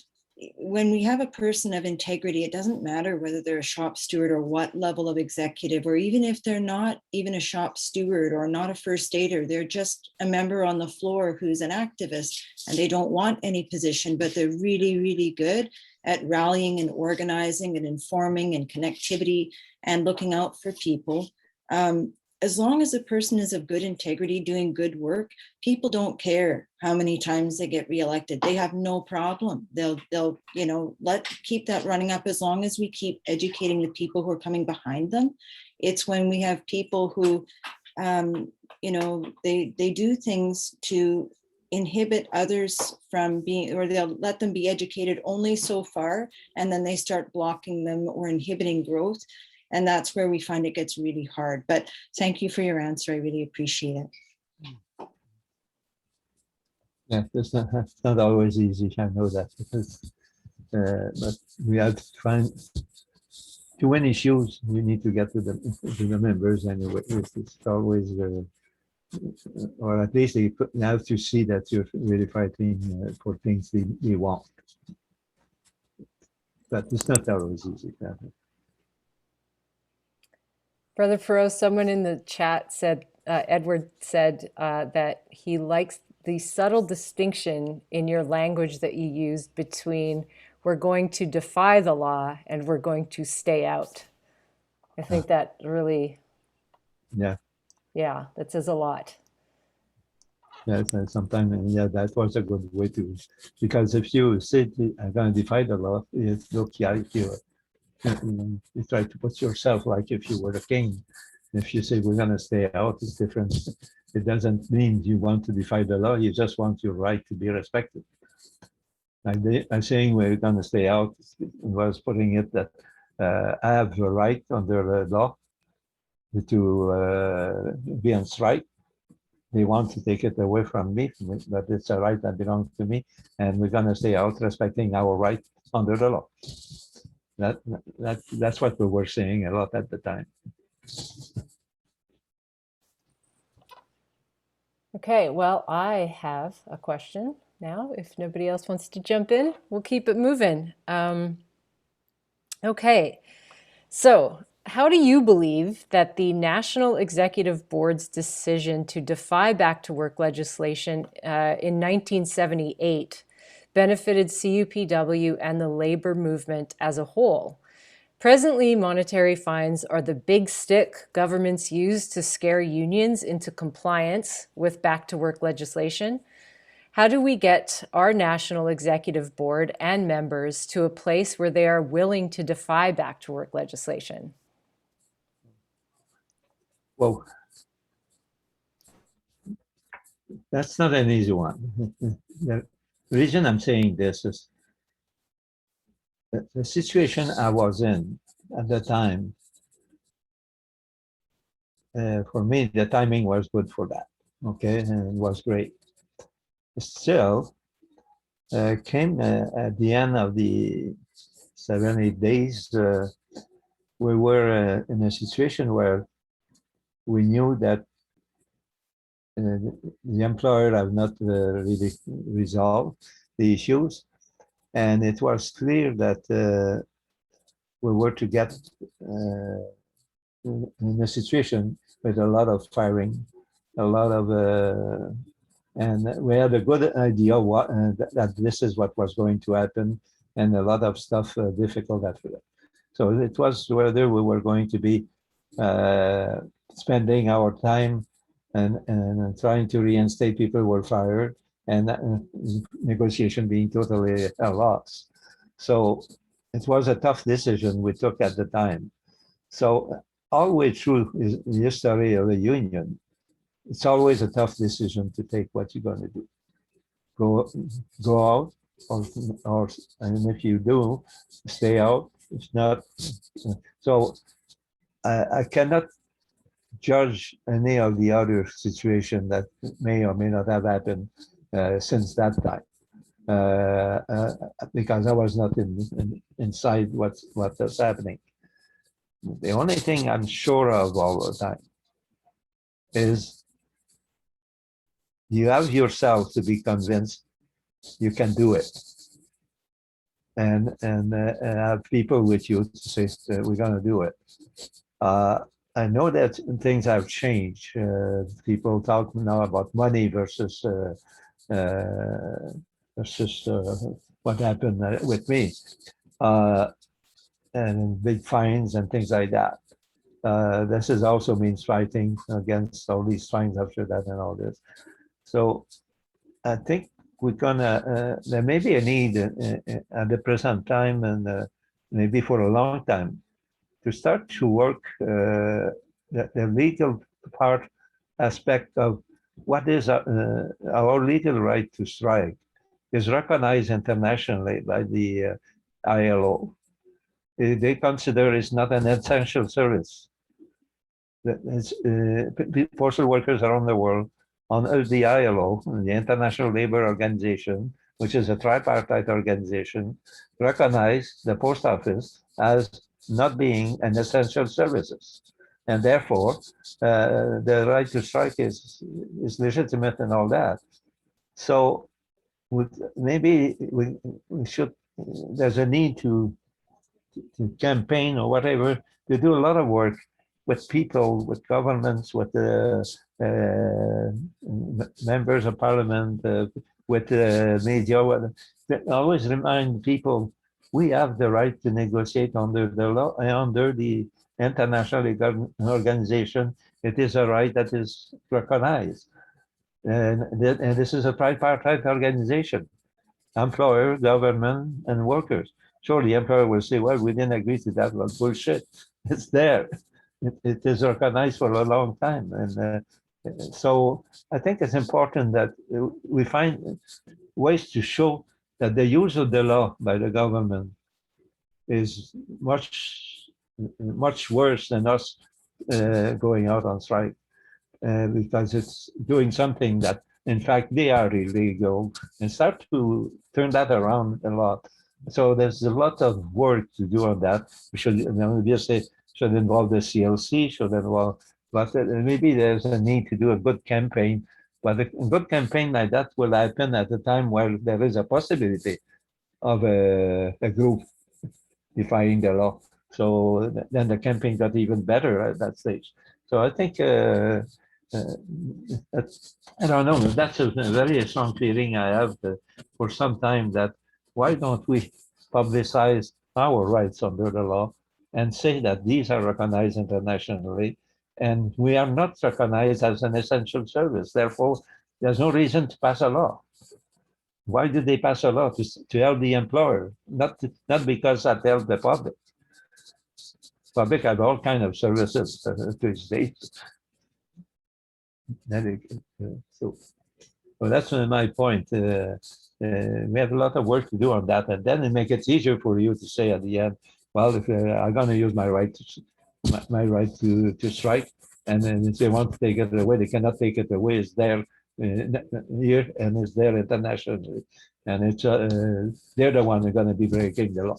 when we have a person of integrity, it doesn't matter whether they're a shop steward or what level of executive, or even if they're not even a shop steward or not a first aider, they're just a member on the floor who's an activist and they don't want any position, but they're really, really good at rallying and organizing and informing and connectivity and looking out for people. As long as a person is of good integrity, doing good work, people don't care how many times they get reelected. They have no problem. They'll keep that running up as long as we keep educating the people who are coming behind them. It's when we have people who, they do things to inhibit others from being, or they'll let them be educated only so far, and then they start blocking them or inhibiting growth. And that's where we find it gets really hard. But thank you for your answer. I really appreciate it. Yeah, it's not always easy. I know that, because, but we have to find to win issues. We need to get to the members anyway. It's always, or at least they have to see that you're really fighting for things they want. But it's not always easy. Brother Parrot, someone in the chat said, Edward said that he likes the subtle distinction in your language that you used between we're going to defy the law and we're going to stay out. I think that really, yeah, that says a lot. Yeah, sometimes, yeah, that was a good way to, because if you say I'm going to defy the law, it's look, yeah, you try to put yourself like if you were the king. If you say we're going to stay out, it's different. It doesn't mean you want to defy the law. You just want your right to be respected. I'm saying we're going to stay out. Was putting it that I have the right under the law to be on strike. They want to take it away from me, but it's a right that belongs to me, and we're going to stay out, respecting our right under the law. That's what we were saying a lot at the time. Okay, well, I have a question now. If nobody else wants to jump in, we'll keep it moving. Okay, so how do you believe that the National Executive Board's decision to defy back-to-work legislation in 1978 benefited CUPW and the labor movement as a whole? Presently, monetary fines are the big stick governments use to scare unions into compliance with back-to-work legislation. How do we get our National Executive Board and members to a place where they are willing to defy back-to-work legislation? Well, that's not an easy one. The reason I'm saying this is the situation I was in at the time. For me, the timing was good for that. Okay, and it was great. Still, came at the end of the 7-8 days, we were in a situation where we knew that the employer have not really resolved the issues, and it was clear that we were to get in a situation with a lot of firing, a lot of and we had a good idea what that this is what was going to happen, and a lot of stuff difficult after that. So it was whether we were going to be spending our time and trying to reinstate people who were fired, and negotiation being totally a loss. So it was a tough decision we took at the time. So all the way through the history of the union, it's always a tough decision to take what you're going to do. Go out, or and if you do, stay out. If not, so I cannot judge any of the other situation that may or may not have happened since that time, because I was not inside what was happening. The only thing I'm sure of all the time is you have yourself to be convinced you can do it, and have people with you to say we're going to do it. I know that things have changed. People talk now about money versus what happened with me, and big fines and things like that. This is also means fighting against all these fines after that and all this. So I think we're gonna, there may be a need at the present time, and maybe for a long time, to start to work the legal part aspect of what is our legal right to strike is recognized internationally by the ILO. They consider it's not an essential service. Postal workers around the world under the ILO, the International Labor Organization, which is a tripartite organization, recognize the post office as not being an essential services. And therefore, the right to strike is legitimate and all that. So maybe we should, there's a need to campaign or whatever, to do a lot of work with people, with governments, with members of parliament, with the media. Always remind people we have the right to negotiate under the law, under the international organization. It is a right that is recognized, and this is a tripartite organization: employer, government, and workers. Sure, the employer will say, well, we didn't agree to that. Well, bullshit. It's there. It is recognized for a long time. And So I think it's important that we find ways to show that the use of the law by the government is much worse than us going out on strike, because it's doing something that, in fact, they are illegal, and start to turn that around a lot. So there's a lot of work to do on that. We should, obviously, should involve the CLC, should involve, but maybe there's a need to do a good campaign. But a good campaign like that will happen at a time where there is a possibility of a group defying the law. So then the campaign got even better at that stage. So I think I don't know. That's a very strong feeling I have for some time, that why don't we publicize our rights under the law and say that these are recognized internationally, and we are not recognized as an essential service. Therefore, there's no reason to pass a law. Why did they pass a law? To help the employer, not because that helps the public. Public have all kinds of services to state. So that's my point. We have a lot of work to do on that, and then it makes it easier for you to say at the end, well, if I'm going to use my right to strike, and then if they want to take it away, they cannot take it away. It's there here, and it's there internationally, and it's they're the one who are going to be breaking the law.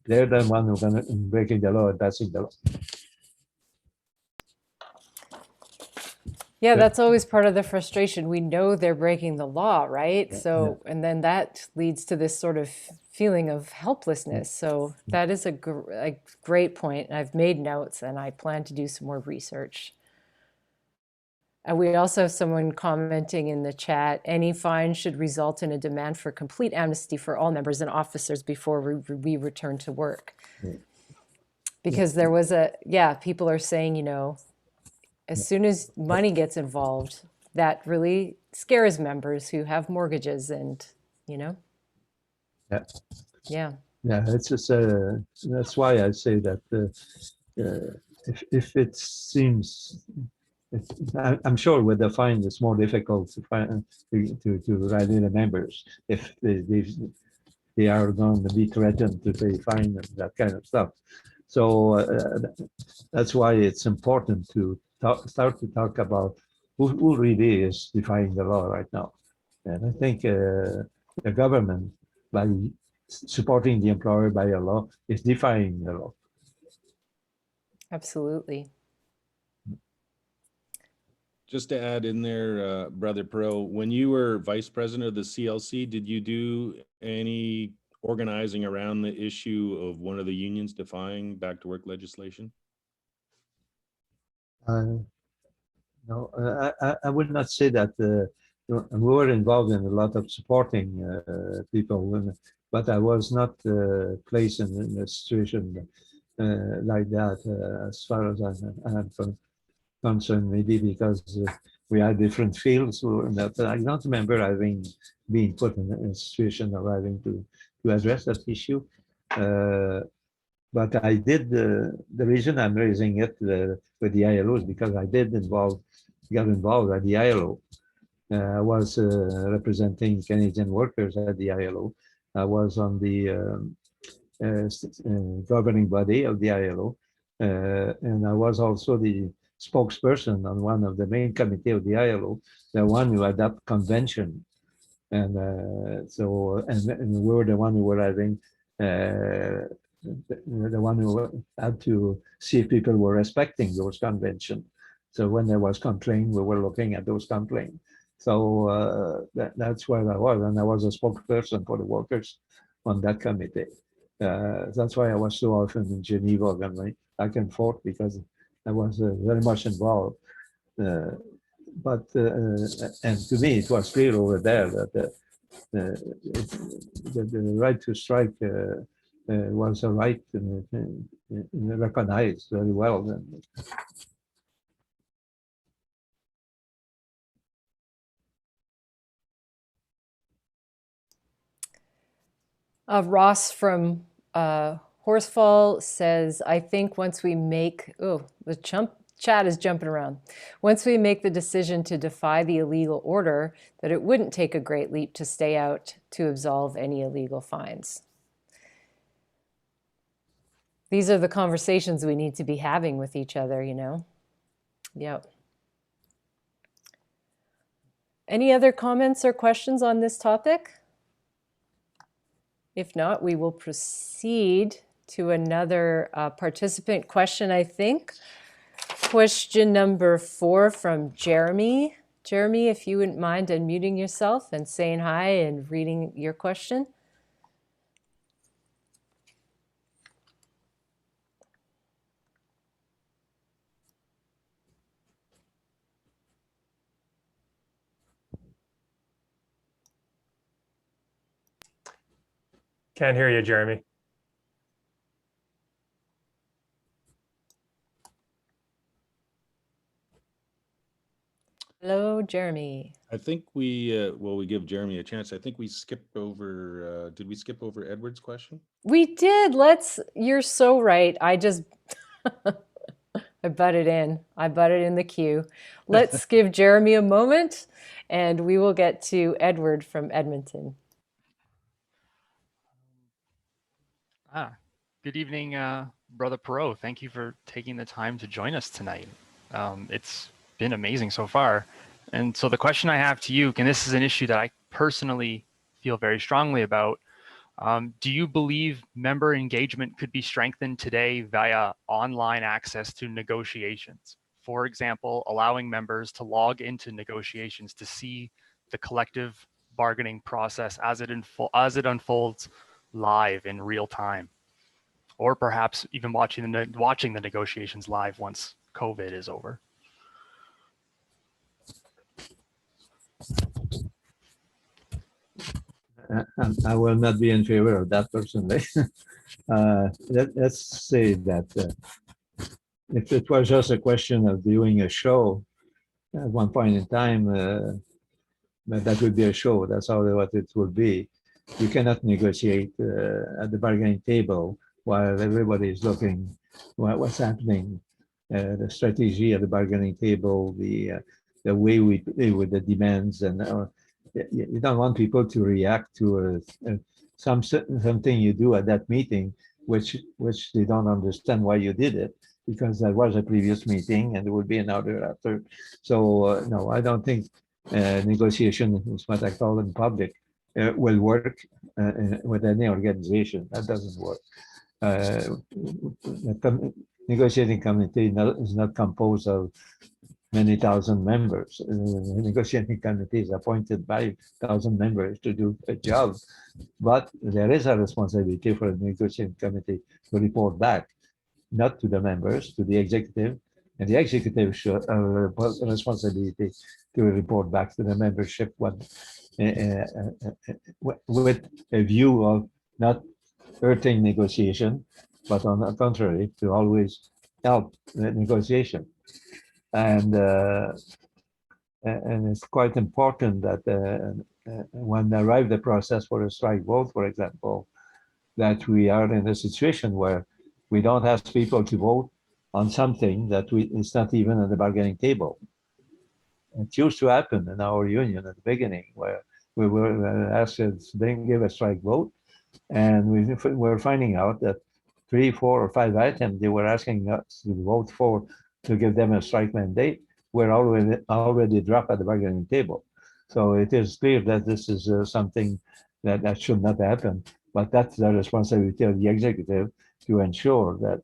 They're the one who are going to be breaking the law and passing the law. Yeah, that's always part of the frustration. We know they're breaking the law, right? So, and then that leads to this sort of feeling of helplessness. So that is a great point. I've made notes, and I plan to do some more research. And we also have someone commenting in the chat, any fine should result in a demand for complete amnesty for all members and officers before we return to work. Because there was people are saying, you know, as soon as money gets involved, that really scares members who have mortgages, and, you know. Yeah. It's just that's why I say that if it seems, I'm sure with the fine it's more difficult to find to write in the members if they are going to be threatened to pay fine and that kind of stuff. So that's why it's important to start to talk about who really is defying the law right now. And I think the government, by supporting the employer by a law, is defying the law. Absolutely. Just to add in there, Brother Parrot, when you were vice president of the CLC, did you do any organizing around the issue of one of the unions defying back to work legislation? No, I would not say that. We were involved in a lot of supporting people, but I was not placed in a situation like that as far as I'm concerned, maybe because we had different fields. That I don't remember having been put in a situation of having to address that issue. But I did, the reason I'm raising it with the ILO is because I got involved at the ILO. I was representing Canadian workers at the ILO. I was on the governing body of the ILO. And I was also the spokesperson on one of the main committee of the ILO, the one who had that convention. And and we were the one who were having the one who had to see if people were respecting those conventions. So when there was complaint, we were looking at those complaints. So that's where I was, and I was a spokesperson for the workers on that committee. That's why I was so often in Geneva, going back and forth, because I was very much involved. But and to me, it was clear over there that the right to strike was a right recognized very well. Ross from Horsefall says, I think once we make, the chat is jumping around. Once we make the decision to defy the illegal order, that it wouldn't take a great leap to stay out to absolve any illegal fines. These are the conversations we need to be having with each other, you know? Yep. Any other comments or questions on this topic? If not, we will proceed to another participant question, I think. Question number 4 from Jeremy. Jeremy, if you wouldn't mind unmuting yourself and saying hi and reading your question. Can't hear you, Jeremy. Hello, Jeremy. I think we, well, we give Jeremy a chance. I think we skipped over, did we skip over Edward's question? We did. You're so right. I just, I butted in. I butted in the queue. Let's give Jeremy a moment and we will get to Edward from Edmonton. Good evening, Brother Parrot. Thank you for taking the time to join us tonight. It's been amazing so far. And so the question I have to you, and this is an issue that I personally feel very strongly about, do you believe member engagement could be strengthened today via online access to negotiations? For example, allowing members to log into negotiations to see the collective bargaining process as it unfolds live in real time, or perhaps even watching the negotiations live once COVID is over. I will not be in favor of that personally. Let's say that if it was just a question of doing a show at one point in time, that would be a show. That's all what it would be. You cannot negotiate at the bargaining table while everybody is looking what's happening, the strategy at the bargaining table, the way we play with the demands, and you don't want people to react to something you do at that meeting, which they don't understand why you did it, because there was a previous meeting and there would be another after. So no, I don't think negotiation is what I call in public will work with any organization. That doesn't work. The negotiating committee is not composed of many thousand members. The negotiating committee is appointed by 1,000 members to do a job, but there is a responsibility for the negotiating committee to report back, not to the members, to the executive, and the executive should have a responsibility to report back to the membership with a view of not hurting negotiation, but on the contrary, to always help the negotiation. And it's quite important that when they arrive the process for a strike vote, for example, that we are in a situation where we don't ask people to vote on something that it's not even at the bargaining table. It used to happen in our union at the beginning, where we were asked to give a strike vote, and we were finding out that 3, 4, or 5 items they were asking us to vote for to give them a strike mandate were already dropped at the bargaining table. So it is clear that this is something that should not happen, but that's the responsibility of the executive to ensure that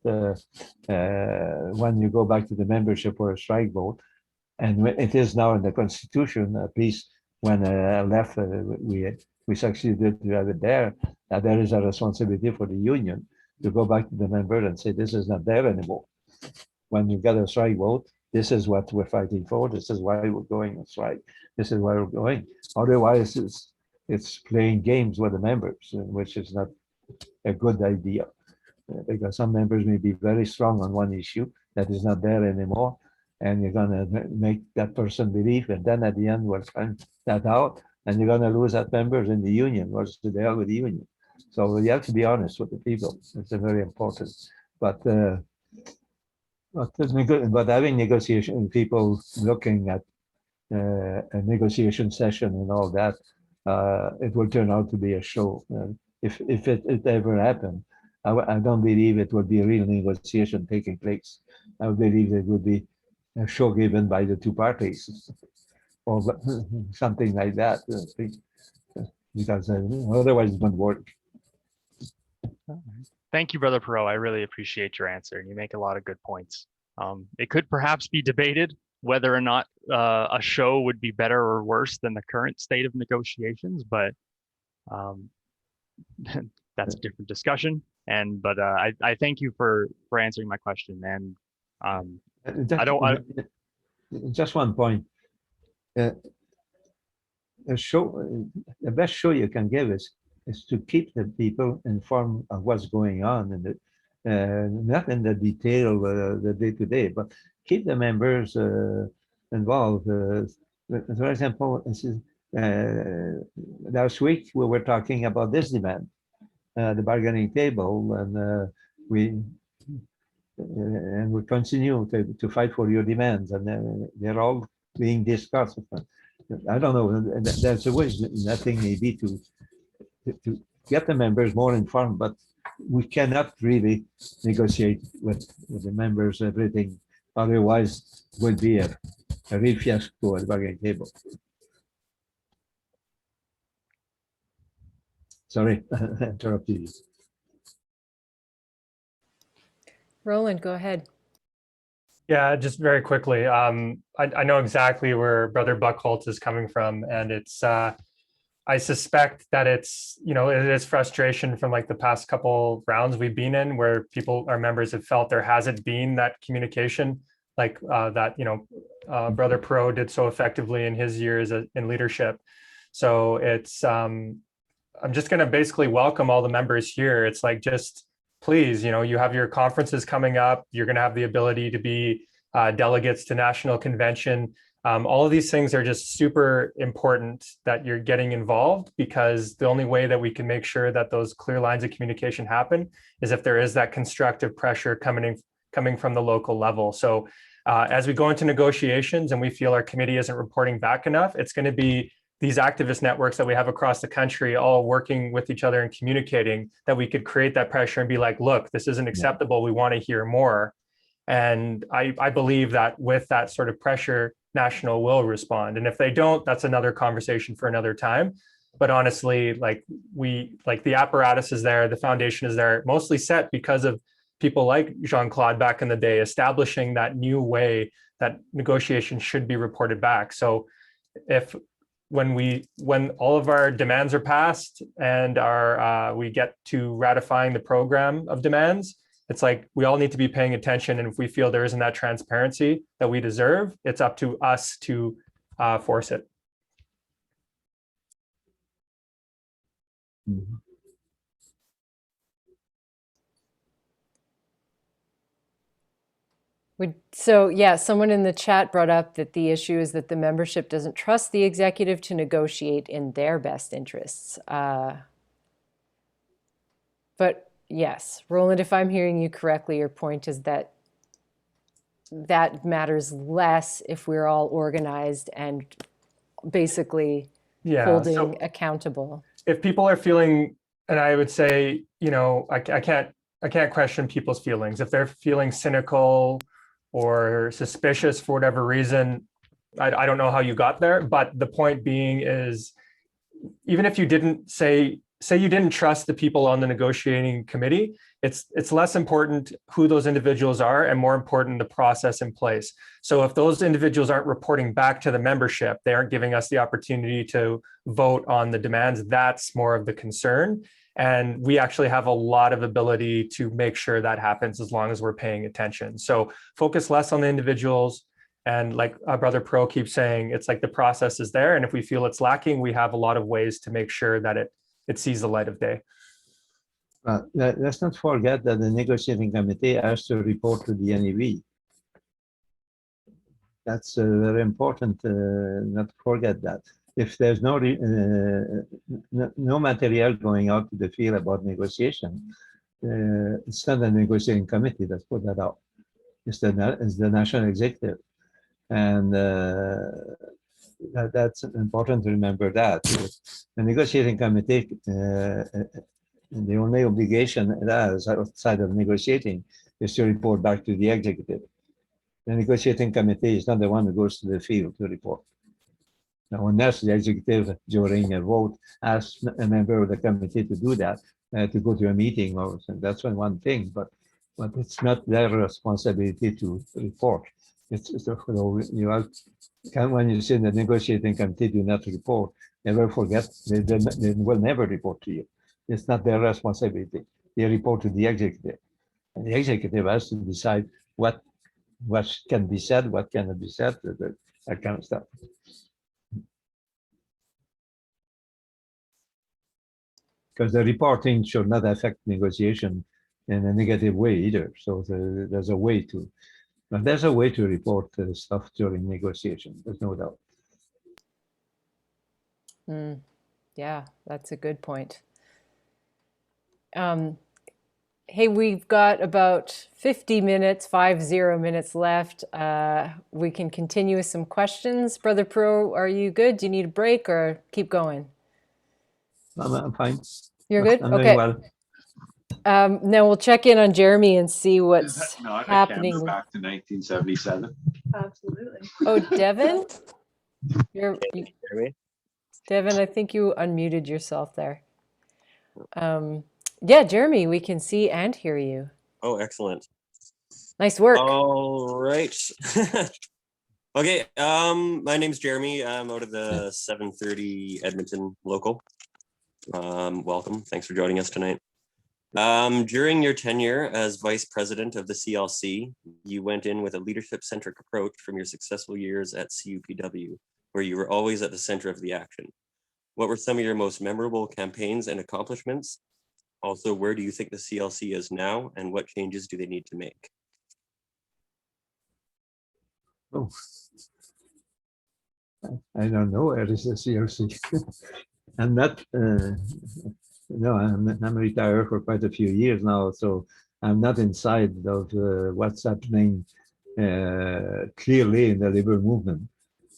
when you go back to the membership for a strike vote, and it is now in the Constitution, at least when left, we succeeded to have it there, that there is a responsibility for the union to go back to the member and say, this is not there anymore. When you get a strike vote, this is what we're fighting for. This is why we're going on strike. This is why we're going. Otherwise, it's playing games with the members, which is not a good idea. Because some members may be very strong on one issue that is not there anymore, and you're going to make that person believe, and then at the end we'll find that out, and you're going to lose that members in the union. What's the deal with the union? So you have to be honest with the people. It's very important. But But having negotiation people looking at a negotiation session and all that, it will turn out to be a show. If it ever happened, I don't believe it would be a real negotiation taking place. I believe it would be a show given by the two parties or something like that, because otherwise it won't work. Thank you, Brother Perot. I really appreciate your answer, and you make a lot of good points. It could perhaps be debated whether or not a show would be better or worse than the current state of negotiations, but that's a different discussion. But I thank you for answering my question. And just one point. The best show you can give is to keep the people informed of what's going on, and not in the detail, the day-to-day, but keep the members involved. For example, last week we were talking about this demand, the bargaining table, and we continue to fight for your demands, and they're all being discussed. I don't know. There's always nothing maybe to get the members more informed, but we cannot really negotiate with the members everything. Otherwise, it would be a real fiasco at the bargaining table. Sorry, I interrupted you. Roland, go ahead. Yeah, just very quickly. I know exactly where Brother Buckholt is coming from, and it's I suspect that it's, it is frustration from like the past couple rounds we've been in, where our members have felt there hasn't been that communication like that, Brother Perot did so effectively in his years in leadership. So it's I'm just going to basically welcome all the members here. It's like, just please, you have your conferences coming up. You're going to have the ability to be delegates to national convention. All of these things are just super important that you're getting involved, because the only way that we can make sure that those clear lines of communication happen is if there is that constructive pressure coming from the local level. So as we go into negotiations and we feel our committee isn't reporting back enough, it's going to be these activist networks that we have across the country all working with each other and communicating, that we could create that pressure and be like, look, this isn't acceptable. We want to hear more. And I believe that with that sort of pressure, National will respond. And if they don't, that's another conversation for another time. But honestly, the apparatus is there, the foundation is there, mostly set because of people like Jean-Claude back in the day, establishing that new way that negotiations should be reported back. So when all of our demands are passed and we get to ratifying the program of demands, it's like we all need to be paying attention. And if we feel there isn't that transparency that we deserve, it's up to us to force it. Mm-hmm. So yeah, someone in the chat brought up that the issue is that the membership doesn't trust the executive to negotiate in their best interests. But yes, Roland, if I'm hearing you correctly, your point is that matters less if we're all organized and basically holding accountable. If people are feeling, and I would say, I can't question people's feelings. If they're feeling cynical or suspicious for whatever reason, I don't know how you got there. But the point being is, even if you didn't say you didn't trust the people on the negotiating committee, it's less important who those individuals are and more important the process in place. So if those individuals aren't reporting back to the membership, they aren't giving us the opportunity to vote on the demands, that's more of the concern. And we actually have a lot of ability to make sure that happens as long as we're paying attention. So focus less on the individuals. And like Brother Perot keeps saying, it's like the process is there. And if we feel it's lacking, we have a lot of ways to make sure that it sees the light of day. Let's not forget that the negotiating committee has to report to the NEB. That's very important, not to forget that. If there's no material going out to the field about negotiation, it's not a negotiating committee. Let's put that out. is the national executive. And that's important to remember that. The negotiating committee, the only obligation it has outside of negotiating is to report back to the executive. The negotiating committee is not the one who goes to the field to report. Now, unless the executive during a vote asks a member of the committee to do that, to go to a meeting or something, that's one thing, but it's not their responsibility to report. You have, when you say the negotiating committee do not report, never forget, they will never report to you. It's not their responsibility. They report to the executive. And the executive has to decide what can be said, what cannot be said, that kind of stuff. Because the reporting should not affect negotiation in a negative way either. So there's a way to, report stuff during negotiation. There's no doubt. Yeah, that's a good point. Hey, we've got about 50 minutes left. We can continue with some questions. Brother Parrot, are you good? Do you need a break or keep going? I'm fine. You're good? I'm okay. doing well. Now we'll check in on Jeremy and see what's happening. Back to 1977. Absolutely. Oh, Devin? Devin, I think you unmuted yourself there. Yeah, Jeremy, we can see and hear you. Oh, excellent. Nice work. All right. Okay, my name's Jeremy. I'm out of the 730 Edmonton local. Welcome. Thanks for joining us tonight. During your tenure as vice president of the CLC, you went in with a leadership-centric approach from your successful years at CUPW, where you were always at the center of the action. What were some of your most memorable campaigns and accomplishments? Also, where do you think the CLC is now, and what changes do they need to make? Oh, I don't know where is the CLC. I'm not, no, I'm retired for quite a few years now, so I'm not inside of what's happening clearly in the labor movement.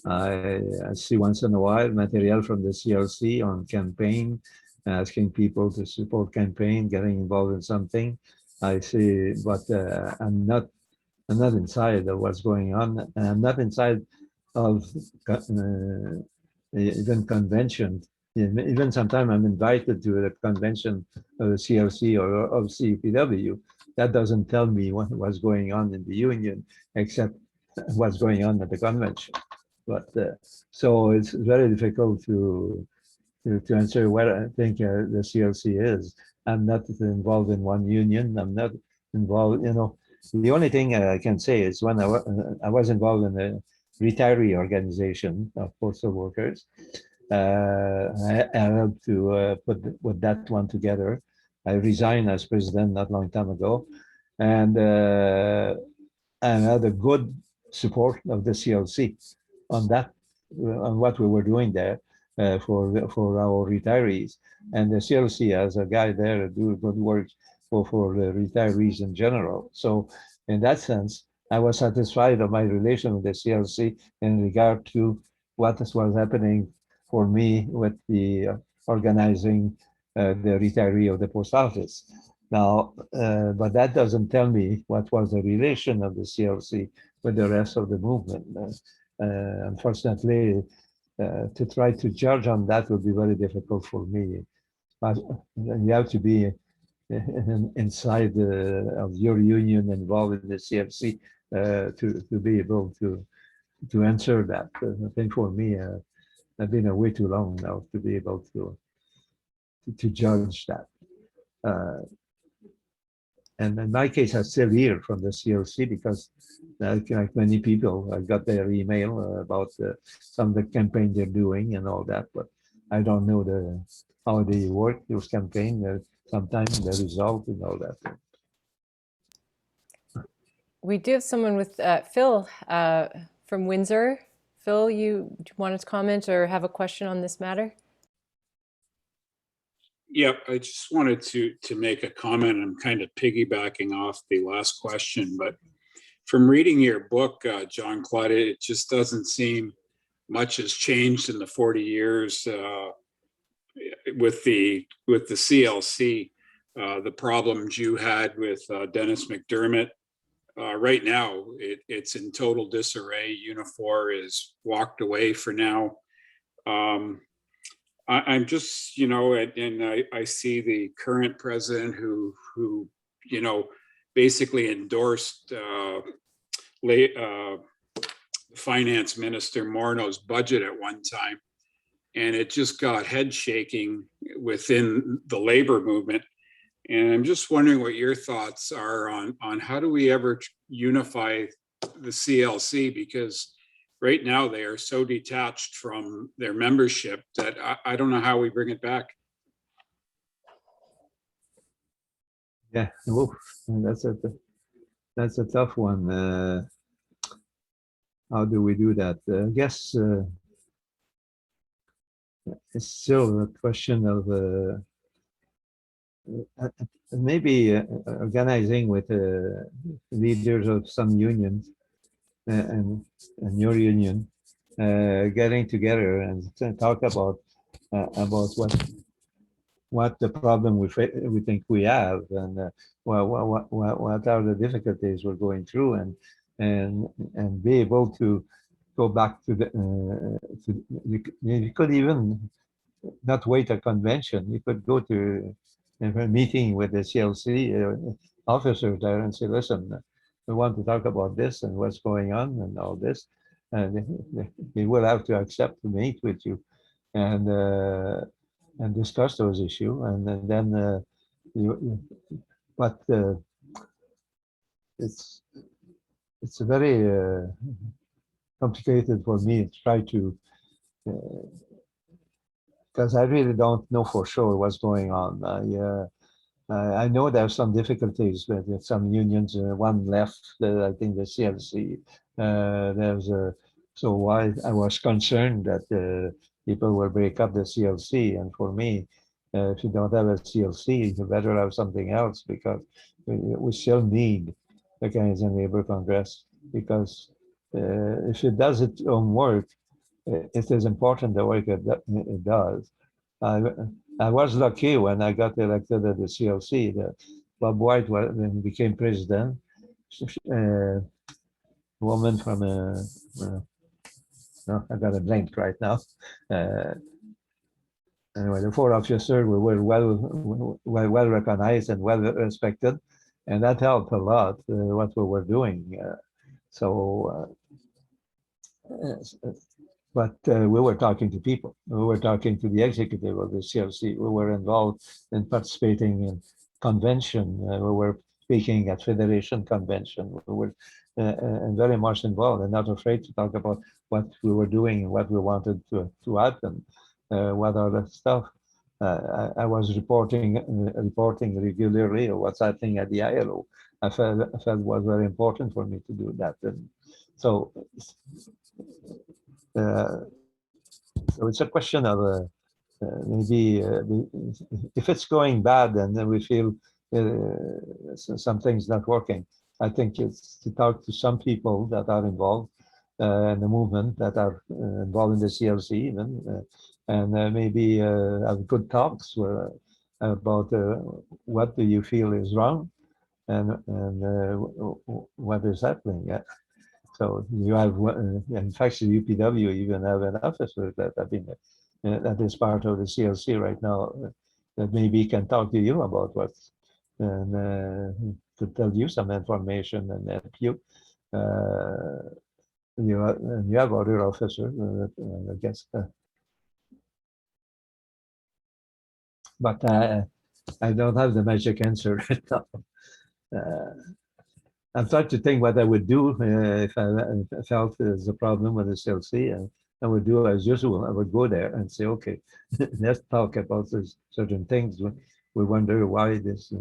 I see once in a while material from the CLC on campaign, asking people to support campaign, getting involved in something. I see, but I'm not inside of what's going on, and I'm not inside of even convention. Even sometimes I'm invited to a convention of the CLC or of CUPW. That doesn't tell me what's going on in the union, except what's going on at the convention. But so it's very difficult to answer what I think the CLC is. I'm not involved in one union. I'm not involved, the only thing I can say is when I was involved in a retiree organization of postal workers, I helped to put that one together. I resigned as president not long time ago, and I had a good support of the CLC on that, on what we were doing there for our retirees. And the CLC has a guy there do good work for the retirees in general. So in that sense, I was satisfied of my relation with the CLC in regard to what was happening for me with the organizing the retiree of the post office. Now, but that doesn't tell me what was the relation of the CLC with the rest of the movement. Unfortunately, to try to judge on that would be very difficult for me. But you have to be inside of your union, involved in the CLC, to be able to answer that. I think for me, I've been away too long now to be able to judge that. And in my case, I'm still here from the CLC because, like many people, I got their email about some of the campaign they're doing and all that, but I don't know how they work, those campaigns, sometimes the result and all that. We do have someone with Phil from Windsor. Phil, you wanted to comment or have a question on this matter? Yep, I just wanted to make a comment. I'm kind of piggybacking off the last question, but from reading your book, Jean-Claude, it just doesn't seem much has changed in the 40 years with the CLC. The problems you had with Dennis McDermott. Right now, it's in total disarray. Unifor is walked away for now. I'm just, and I see the current president who basically endorsed Finance Minister Morneau's budget at one time, and it just got head shaking within the labor movement. And I'm just wondering what your thoughts are on how do we ever unify the CLC, because right now they are so detached from their membership that I don't know how we bring it back. Yeah, oof, that's a tough one. How do we do that? I guess it's still a question of maybe organizing with leaders of some unions and your union, getting together and talk about what the problem we think we have, and what are the difficulties we're going through, and be able to go back to the you could even not wait a convention. You could go to a meeting with the CLC officers there and say, listen, we want to talk about this and what's going on and all this, and they will have to accept to meet with you and discuss those issues, and then but it's a very complicated for me to try to, because I really don't know for sure what's going on. I know there's some difficulties with some unions. One left, I think the CLC. So why I was concerned that people will break up the CLC, and for me, if you don't have a CLC, you better have something else, because we still need the Canadian Labour Congress, because if it does its own work, it is important the work it does. I was lucky when I got elected at the CLC. Bob White became president. A woman from no, I got a blank right now. Anyway, the four officers were well recognized and well respected, and that helped a lot what we were doing. But we were talking to people. We were talking to the executive of the CLC. We were involved in participating in convention. We were speaking at Federation Convention. We were very much involved and not afraid to talk about what we were doing and what we wanted to happen, what other stuff. I was reporting regularly what's happening at the ILO. I felt it was very important for me to do that. And so it's a question of maybe if it's going bad and then we feel something's not working, I think it's to talk to some people that are involved in the movement, that are involved in the CLC even, and maybe have good talks about what do you feel is wrong and what is happening. Yeah. So you have, in fact, the UPW even have an officer that have been that is part of the CLC right now, that maybe can talk to you about what's and to tell you some information and help you. You have other officers, I guess. But I don't have the magic answer right now. I'm trying to think what I would do if I felt there's a problem with the CLC, and I would do as usual. I would go there and say, okay, let's talk about these certain things. We wonder why this,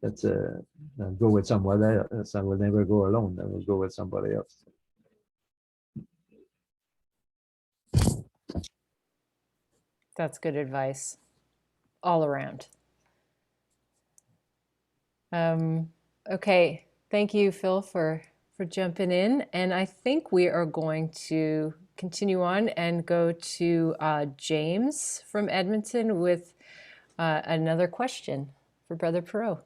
let's go with someone else. I will never go alone. I will go with somebody else. That's good advice all around. Okay, Thank you, Phil, for jumping in. And I think we are going to continue on and go to James from Edmonton with another question for Brother Parrot.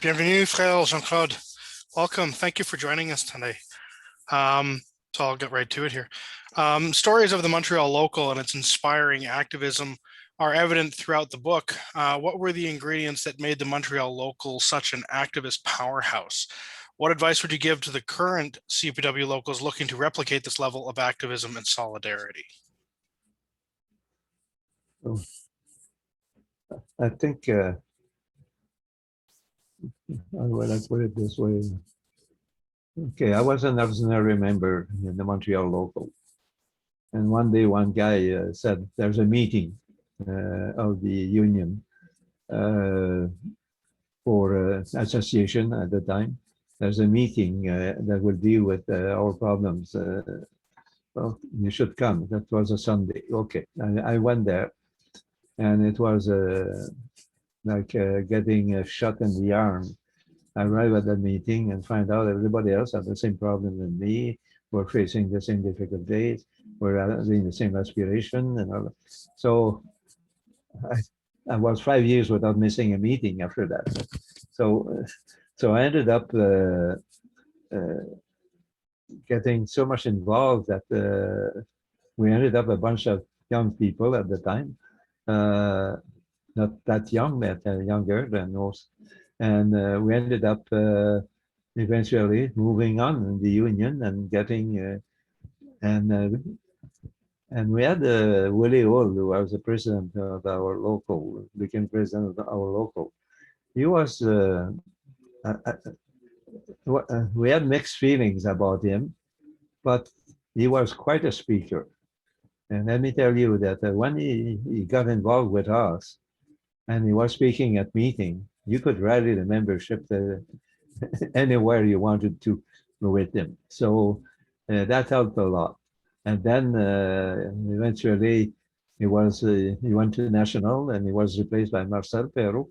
Bienvenue, frère Jean-Claude. Welcome. Thank you for joining us today. So I'll get right to it here. Stories of the Montreal local and its inspiring activism are evident throughout the book. What were the ingredients that made the Montreal local such an activist powerhouse? What advice would you give to the current CUPW locals looking to replicate this level of activism and solidarity? I think I will put it this way. Okay, I was an ordinary member in the Montreal local. And one day, one guy said, there's a meeting of the union for association at the time. There's a meeting that will deal with our problems. Well, you should come. That was a Sunday. Okay, I went there. And it was like getting a shot in the arm. I arrived at the meeting and find out everybody else had the same problem than me. We're facing the same difficulties. We're having the same aspiration and all. So I was 5 years without missing a meeting after that. So I ended up getting so much involved that we ended up a bunch of young people at the time. Not that young, but younger than most. And we ended up eventually moving on in the union and getting, and we had Willie Hull, who was the president of our local, became president of our local. He was, we had mixed feelings about him, but he was quite a speaker. And let me tell you that when he got involved with us and he was speaking at meeting, you could rally the membership anywhere you wanted to with him. So that helped a lot. And then eventually he went to national and he was replaced by Marcel Perrault,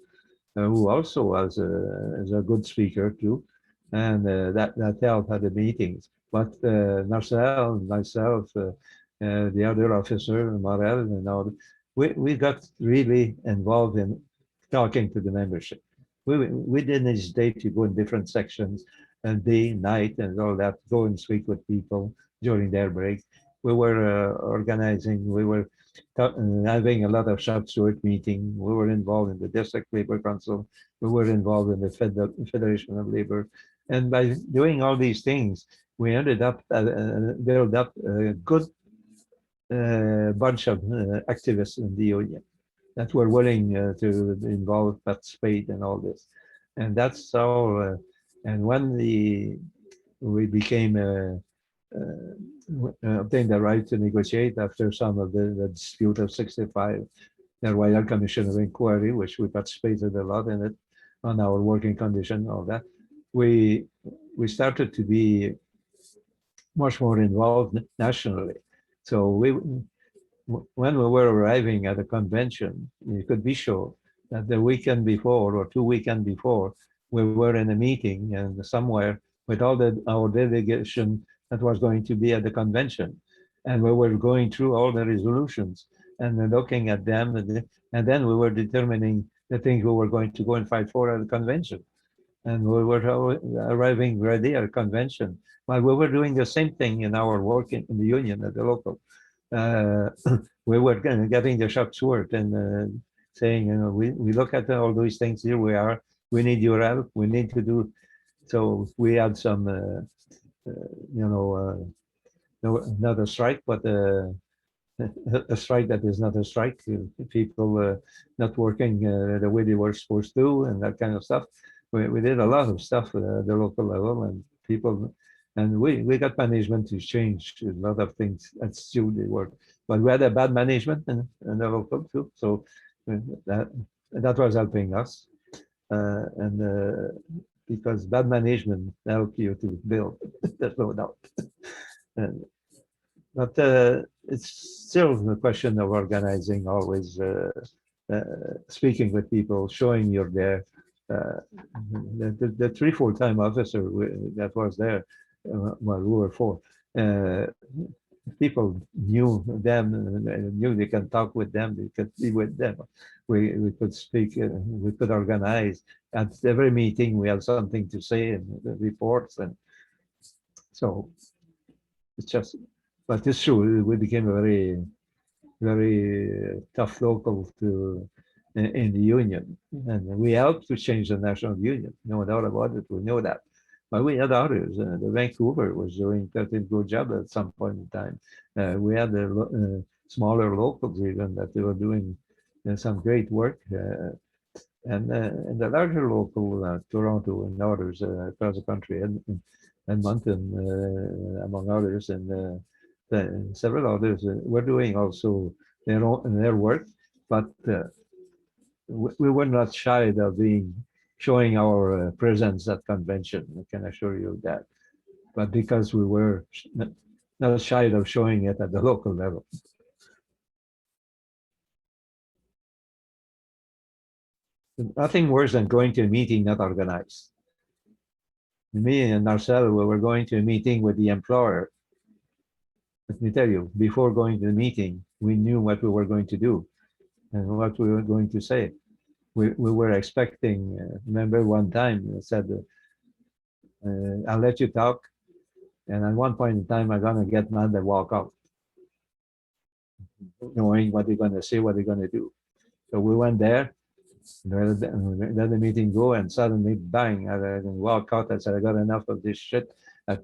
who also was a good speaker too. And that helped at the meetings. But Marcel, myself, the other officer, Morel, and all, we got really involved in talking to the membership. We didn't hesitate to go in different sections and day, night, and all that, go and speak with people during their break. We were organizing, we were having a lot of shop steward meeting. We were involved in the District Labor Council. We were involved in the Federation of Labor. And by doing all these things, we ended up build up a good bunch of activists in the union that were willing to involve, participate in all this. And that's how, and when we became, obtained the right to negotiate after some of the dispute of 65, the Royal Commission of Inquiry, which we participated a lot in it, on our working condition, all that, we started to be much more involved nationally. So when we were arriving at a convention, you could be sure that the weekend before or 2 weekends before, we were in a meeting and somewhere with all our delegation that was going to be at the convention. And we were going through all the resolutions and looking at them. And then we were determining the things we were going to go and fight for at the convention. And we were arriving ready at a convention. While we were doing the same thing in our work in the union at the local. We were getting the shop steward and saying, you know, we look at all these things, here we are, we need your help, we need to do. So we had some, you know, not a strike, but a strike that is not a strike, people not working the way they were supposed to and that kind of stuff. We did a lot of stuff at the local level and people, and we got management to change a lot of things. That's true, they were, but we had a bad management in the local too. So that was helping us, and because bad management help you to build. There's no doubt. But it's still a question of organizing, always speaking with people, showing you're there, the 3 full-time officer that was there, well, we were 4. People knew them, knew they can talk with them, they could be with them. We could speak, we could organize. At every meeting, we had something to say and the reports, and so it's just. But it's true, we became a very tough local in the union, and we helped to change the national union. No doubt about it. We know that. But we had others. The Vancouver was doing a good job at some point in time. We had the smaller locals even that they were doing some great work. And the larger local, Toronto and others across the country, Edmonton, among others, and several others were doing also their work. But we were not shy of showing our presence at convention. I can assure you that. But because we were not shy of showing it at the local level. Nothing worse than going to a meeting not organized. Me and Marcel, we were going to a meeting with the employer. Let me tell you, before going to the meeting, we knew what we were going to do and what we were going to say. We were expecting, remember one time I said, I'll let you talk. And at one point in time, I'm going to get mad and walk out, knowing what they're going to say, what they're going to do. So we went there, let the meeting go, and suddenly, bang, I walk out. I said, I got enough of this shit. I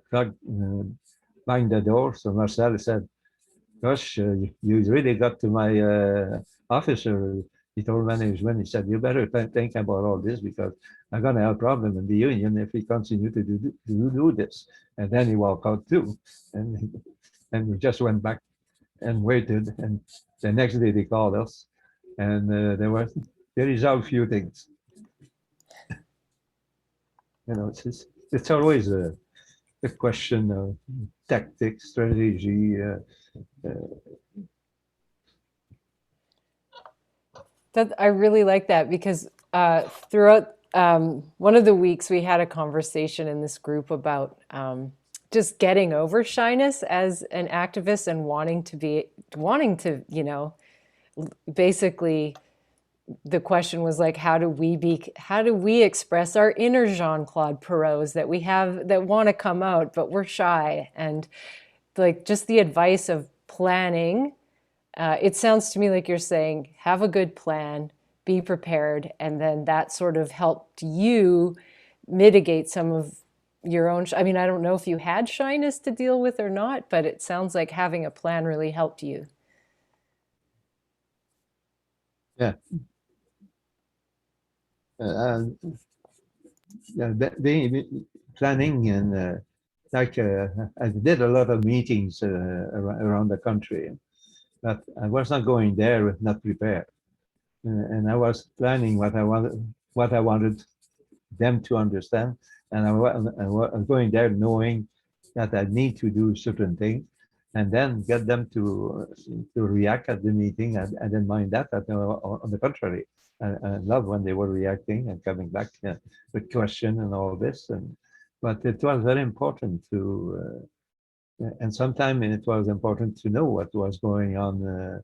banged the door. So Marcel said, gosh, you really got to my officer. He told management, he said, you better think about all this because I'm going to have a problem in the union if we continue to do this. And then he walked out too. And we just went back and waited. And the next day they called us and they resolved a few things. You know, it's always a question of tactics, strategy, That I really like that because throughout one of the weeks we had a conversation in this group about just getting over shyness as an activist and wanting to, you know, basically the question was like, how do we express our inner Jean-Claude Parrots that we have that want to come out, but we're shy? And like just the advice of planning. It sounds to me like you're saying, have a good plan, be prepared, and then that sort of helped you mitigate some of your own. I mean, I don't know if you had shyness to deal with or not, but it sounds like having a plan really helped you. Yeah. Planning and I did a lot of meetings around the country, but I was not going there not prepared, and I was planning what I wanted them to understand, and I was going there knowing that I need to do certain things, and then get them to react at the meeting. I didn't mind that. On the contrary, I love when they were reacting and coming back with question and all this. But it was very important to, and sometimes it was important to know what was going on.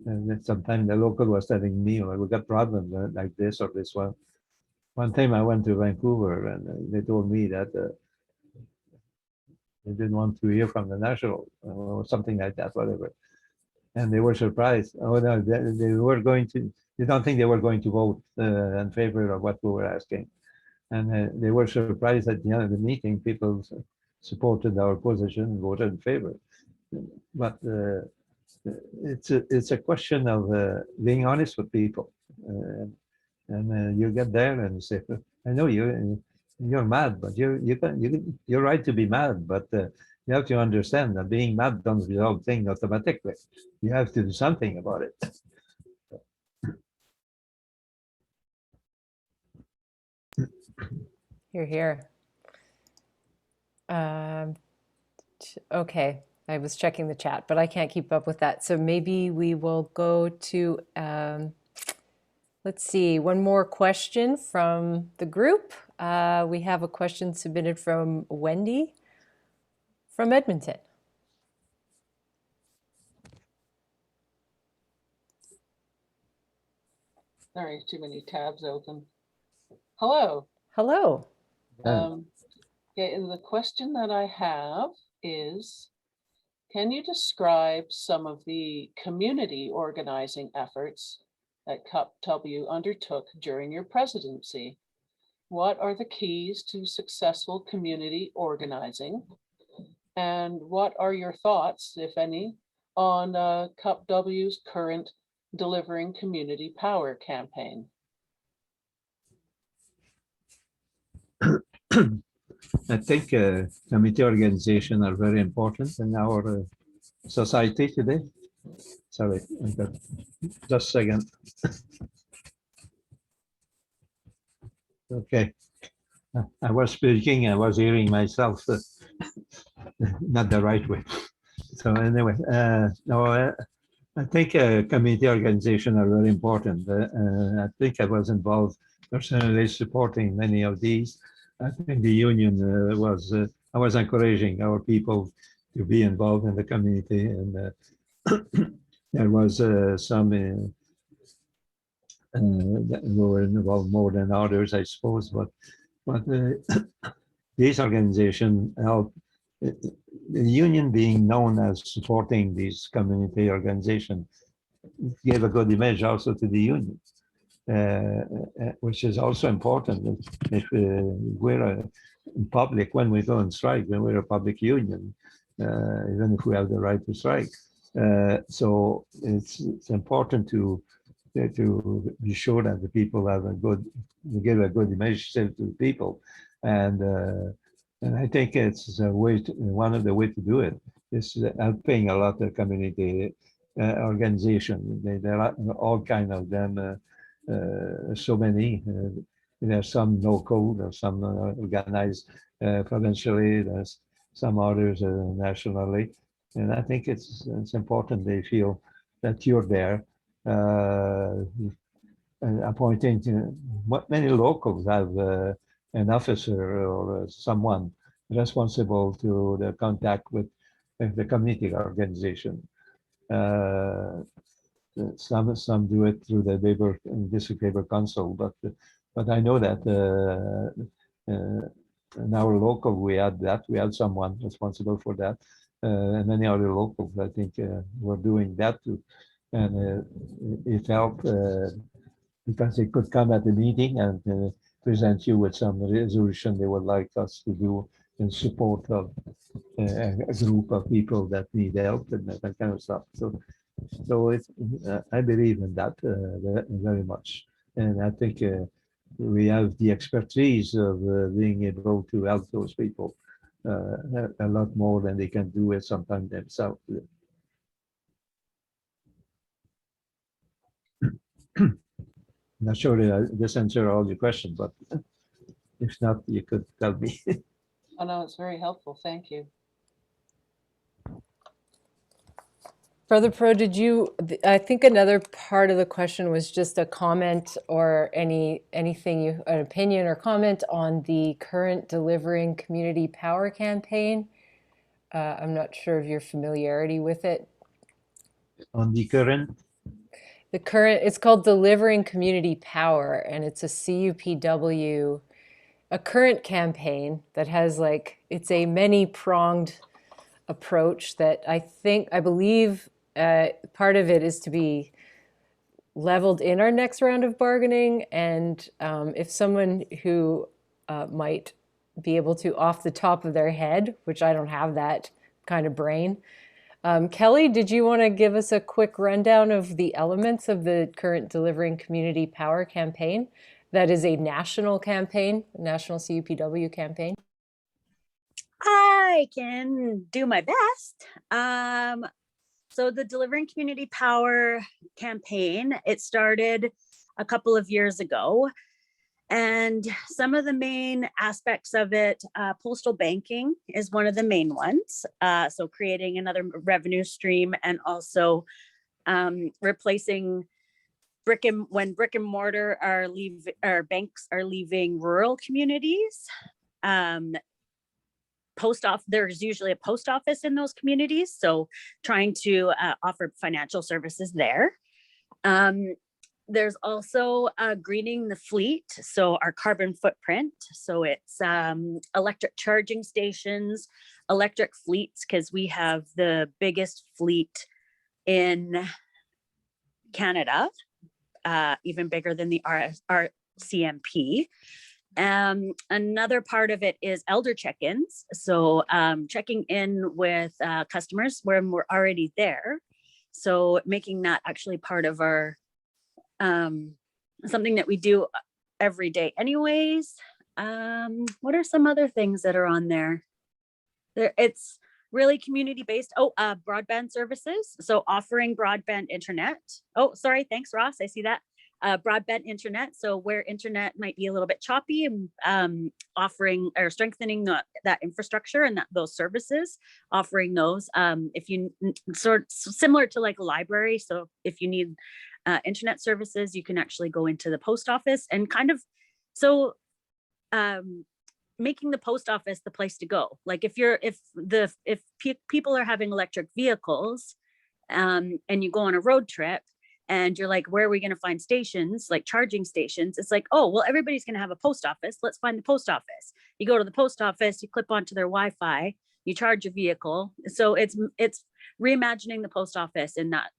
And sometimes the local was telling me, oh, we got problems like this or this one. One time I went to Vancouver and they told me that they didn't want to hear from the national or something like that, whatever. And they were surprised. Oh no, they were going to, they don't think they were going to vote in favor of what we were asking. And they were surprised at the end of the meeting, people supported our position and voted in favor. But it's a question of being honest with people. And you get there and you say, I know you're mad, but you're right to be mad, but you have to understand that being mad doesn't resolve things automatically. You have to do something about it. Hear, hear. Okay, I was checking the chat, but I can't keep up with that. So maybe we will go to Let's see, one more question from the group. We have a question submitted from Wendy from Edmonton. Sorry, too many tabs open. Hello. Hello. Okay, and the question that I have is, can you describe some of the community organizing efforts that CUPW undertook during your presidency? What are the keys to successful community organizing? And what are your thoughts, if any, on CUPW's current Delivering Community Power campaign? I think community organization are very important in our society today. Sorry, just a second. Okay, I was speaking, I was hearing myself, not the right way. So anyway, no, I think community organization are very important. I think I was involved personally supporting many of these. I think the union I was encouraging our people to be involved in the community, and there was some that were involved more than others, I suppose, but these organizations help. The union being known as supporting these community organizations gave a good image also to the union, which is also important. If we're in public, when we go on strike, when we're a public union, even if we have the right to strike. So it's important to be sure that the people have give a good image to the people, and I think it's a way one of the way to do it is helping a lot of community organization. There are all kind of them, so many. There's some local, there's some organized provincially, there's some others nationally, and I think it's important they feel that you're there. Appointing many locals have an officer or someone responsible to the contact with the community organization. Some do it through the district labor council, but I know that in our local we had someone responsible for that, and many other locals I think were doing that too, and it helped because they could come at the meeting and present you with some resolution they would like us to do in support of a group of people that need help and that kind of stuff. So it's, I believe in that very much. And I think we have the expertise of being able to help those people a lot more than they can do it sometimes themselves. Not sure this answer all your questions, but if not, you could tell me. Oh, no, it's very helpful. Thank you. Brother Pro, I think another part of the question was just a comment or an opinion or comment on the current Delivering Community Power campaign. I'm not sure of your familiarity with it. On the current? It's called Delivering Community Power, and it's a CUPW, a current campaign that has it's a many-pronged approach that I believe part of it is to be leveled in our next round of bargaining. And if someone who might be able to off the top of their head, which I don't have that kind of brain, Kelly, did you want to give us a quick rundown of the elements of the current Delivering Community Power campaign? That is a national campaign, national CUPW campaign. I can do my best. So the Delivering Community Power campaign, it started a couple of years ago. And some of the main aspects of it, postal banking is one of the main ones. So creating another revenue stream and also replacing when brick and mortar or banks are leaving rural communities, there's usually a post office in those communities. So trying to offer financial services there. There's also greening the fleet, so our carbon footprint. So it's electric charging stations, electric fleets, because we have the biggest fleet in Canada, even bigger than the RCMP. Another part of it is elder check-ins. So checking in with customers when we're already there. So making that actually part of our something that we do every day anyways. What are some other things that are on there? It's really community-based. Broadband services. So offering broadband internet. Oh, sorry. Thanks, Ross. I see that. Broadband internet. So where internet might be a little bit choppy, and offering or strengthening that infrastructure and those services, offering those. If you similar to like a library. So if you need internet services, you can actually go into the post office and kind of making the post office the place to go. Like if people are having electric vehicles and you go on a road trip and you're like, where are we going to find stations, like charging stations? It's like, oh, well, everybody's going to have a post office. Let's find the post office. You go to the post office, you clip onto their Wi-Fi, you charge your vehicle. So it's reimagining the post office in that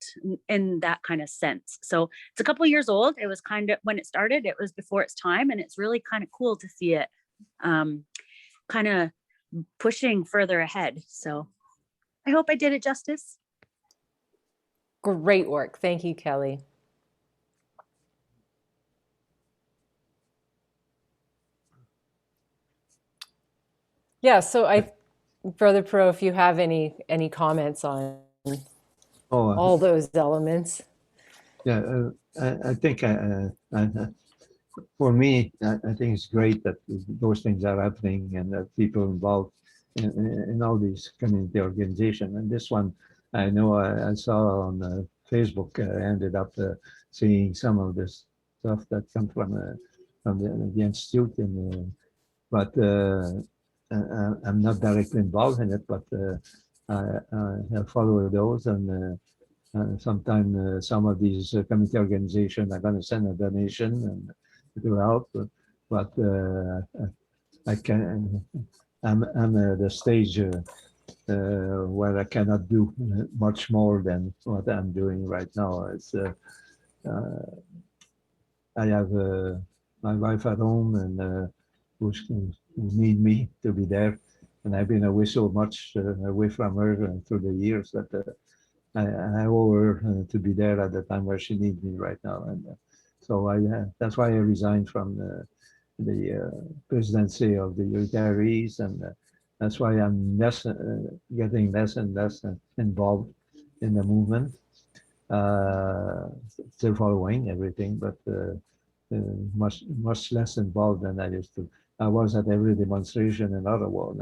kind of sense. So it's a couple of years old. It was kind of, when it started, it was before its time, and it's really kind of cool to see it kind of pushing further ahead. So I hope I did it justice. Great work. Thank you, Kelly. Yeah, so Brother Pro, if you have any comments on all those elements. Yeah, I think for me, I think it's great that those things are happening and that people involved in all these community organizations. And this one, I know I saw on Facebook. I ended up seeing some of this stuff that comes from the institute, but I'm not directly involved in it. But I follow those, and sometimes some of these community organizations are going to send a donation and to help. But I'm at the stage where I cannot do much more than what I'm doing right now. It's I have my wife at home, and who need me to be there, and I've been away so much away from her through the years that I owe her to be there at the time where she needs me right now. And so that's why I resigned from the presidency of the retirees, and that's why I'm getting less and less involved in the movement. Still following everything, but much less involved than I used to. I was at every demonstration in Ottawa.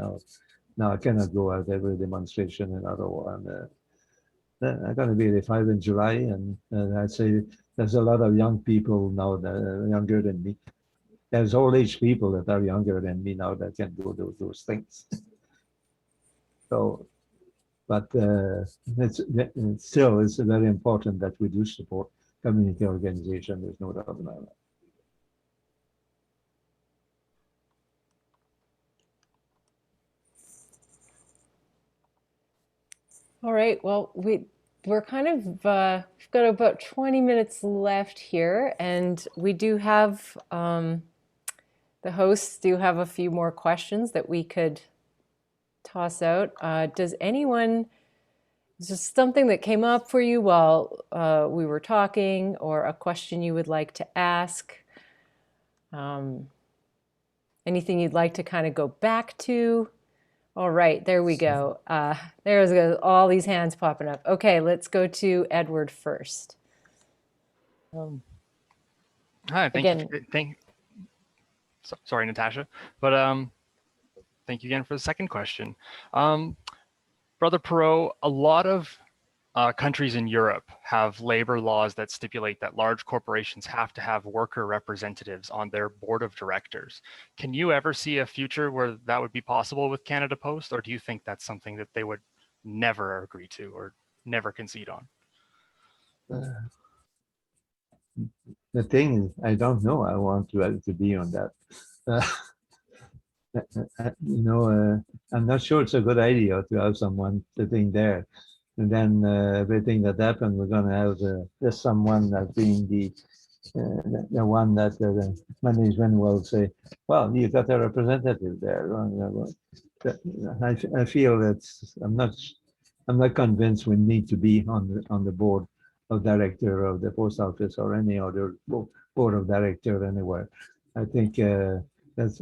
Now I cannot go at every demonstration in Ottawa. And I'm going to be 85 in July, and I'd say there's a lot of young people now that are younger than me. There's old age people that are younger than me now that can go do those things. So, but it's very important that we do support community organization. There's no doubt about that. All right. Well, we're kind of we've got about 20 minutes left here, and we do have the hosts do have a few more questions that we could toss out. Does anyone, is there something that came up for you while we were talking, or a question you would like to ask? Anything you'd like to kind of go back to? All right, there we go. There's all these hands popping up. Okay, let's go to Edward first. Hi, sorry, Natasha, but thank you again for the second question. Brother Parrot, a lot of countries in Europe have labor laws that stipulate that large corporations have to have worker representatives on their board of directors. Can you ever see a future where that would be possible with Canada Post, or do you think that's something that they would never agree to or never concede on? The thing is, I don't know. I want to be on that. I'm not sure it's a good idea to have someone sitting there. And then everything that happened, we're going to have just someone that being the one that the management will say, well, you got a representative there. I feel that I'm not convinced we need to be on the board of director of the post office or any other board of director anywhere. I think that's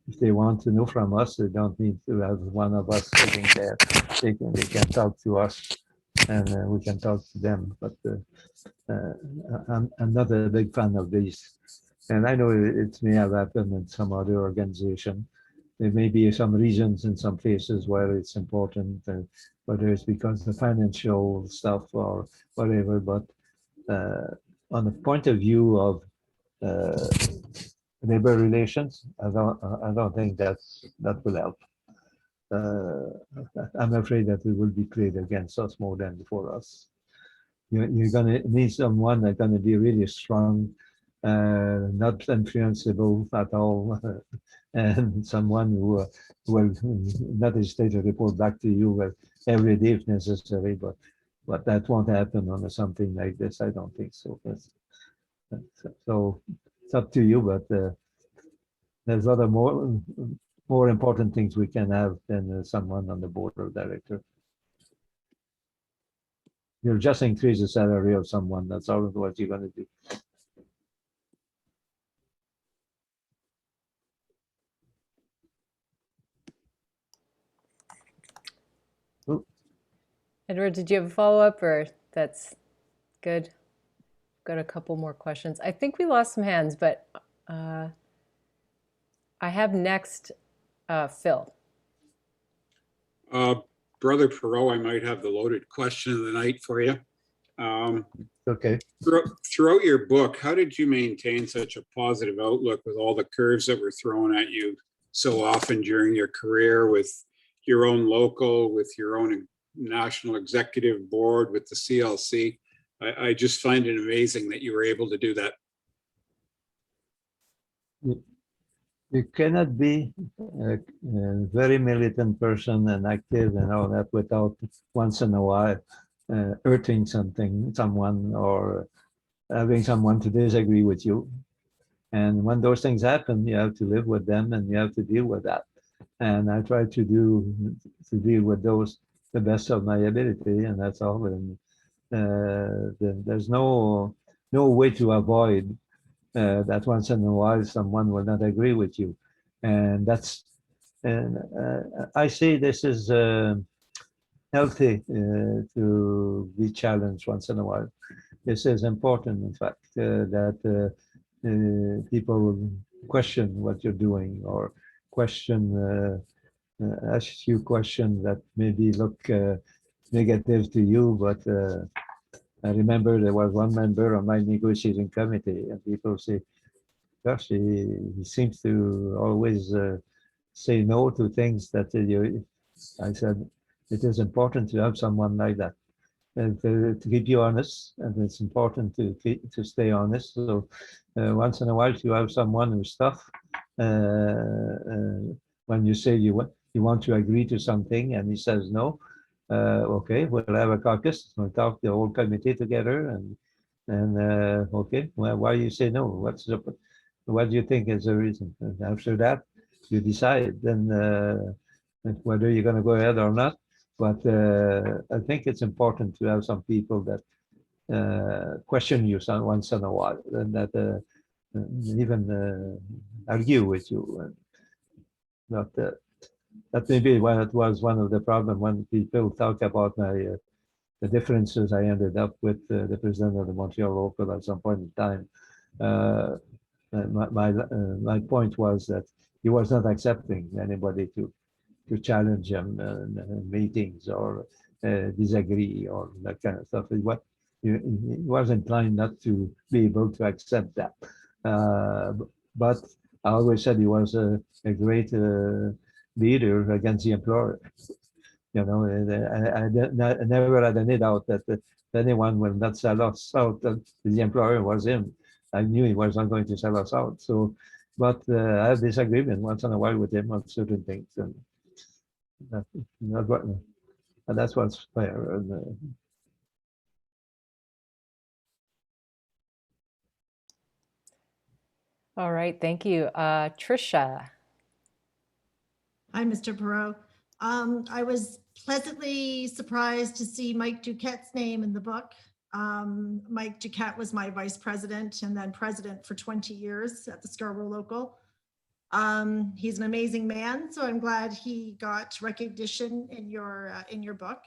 if they want to know from us, they don't need to have one of us sitting there. They can talk to us, and we can talk to them. But I'm not a big fan of these, and I know it may have happened in some other organization. There may be some reasons in some places where it's important, whether it's because of financial stuff or whatever. But on the point of view of labor relations, I don't think that will help. I'm afraid that it will be played against us more than for us. You're going to need someone that's going to be really strong, not influenceable at all, and someone who will not hesitate to report back to you every day if necessary. But that won't happen on something like this. I don't think so. So it's up to you, but there's other more important things we can have than someone on the board of director. You'll just increase the salary of someone. That's all what you're going to do. Ooh. Edward, did you have a follow-up, or that's good? Got a couple more questions. I think we lost some hands, but I have next Phil. Brother Parrot, I might have the loaded question of the night for you. Okay. Throughout your book, how did you maintain such a positive outlook with all the curves that were thrown at you so often during your career, with your own local, with your own national executive board, with the CLC? I just find it amazing that you were able to do that. You cannot be a very militant person and active and all that without once in a while hurting someone, or having someone to disagree with you. And when those things happen, you have to live with them and you have to deal with that. And I try to deal with those the best of my ability, and that's all. And there's no way to avoid that once in a while someone will not agree with you, and I say this is healthy to be challenged once in a while. This is important, in fact, that people question what you're doing, or ask you questions that maybe look negative to you, but I remember there was one member on my negotiating committee, and people say, gosh, he seems to always say no to things that I said, it is important to have someone like that, and to keep you honest, and it's important to stay honest. So once in a while, you have someone who's tough. When you say you want to agree to something and he says no, okay, we'll have a caucus. We'll talk the whole committee together, and okay, well, why you say no? What do you think is the reason? And after that, you decide then whether you're going to go ahead or not. But I think it's important to have some people that question you once in a while, and that even argue with you. And not that may be why it was one of the problems when people talk about the differences I ended up with the president of the Montreal local at some point in time. My point was that he was not accepting anybody to challenge him in meetings, or disagree or that kind of stuff. He was inclined not to be able to accept that. But I always said he was a great leader against the employer. You know, I never had any doubt that anyone will not sell us out. That the employer was him. I knew he was not going to sell us out. So, but I have disagreement once in a while with him on certain things, and that's what's fair. And, All right, thank you. Trisha. Hi, Mr. Perot. I was pleasantly surprised to see Mike Duquette's name in the book. Mike Duquette was my vice president and then president for 20 years at the Scarborough Local. He's an amazing man, so I'm glad he got recognition in your book.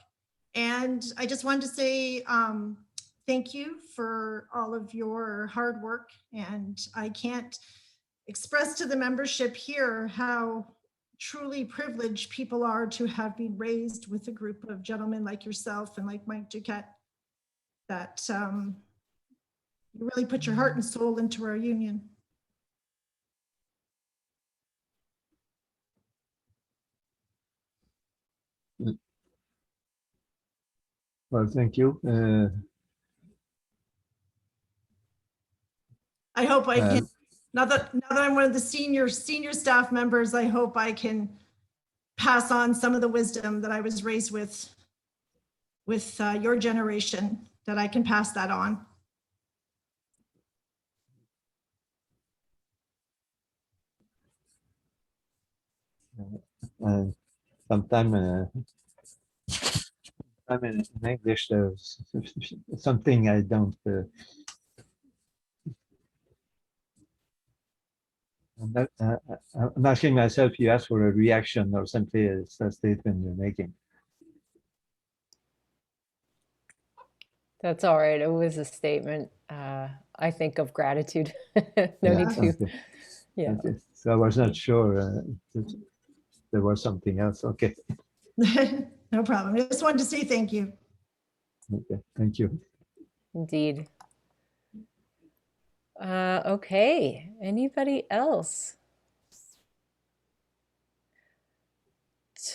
And I just wanted to say thank you for all of your hard work. And I can't express to the membership here how truly privileged people are to have been raised with a group of gentlemen like yourself and like Mike Duquette, that you really put your heart and soul into our union. well, thank you. I hope I can, now that I'm one of the senior staff members, I hope I can pass on some of the wisdom that I was raised with your generation, that I can pass that on. Sometime I mean, in English, there's something I don't. I'm asking myself, you ask for a reaction or simply it's a statement you're making. That's all right. It was a statement, I think, of gratitude. No need to. Okay. Yeah. Okay. So I was not sure there was something else. Okay. No problem. I just wanted to say thank you. Okay. Thank you. Indeed. Okay. Anybody else?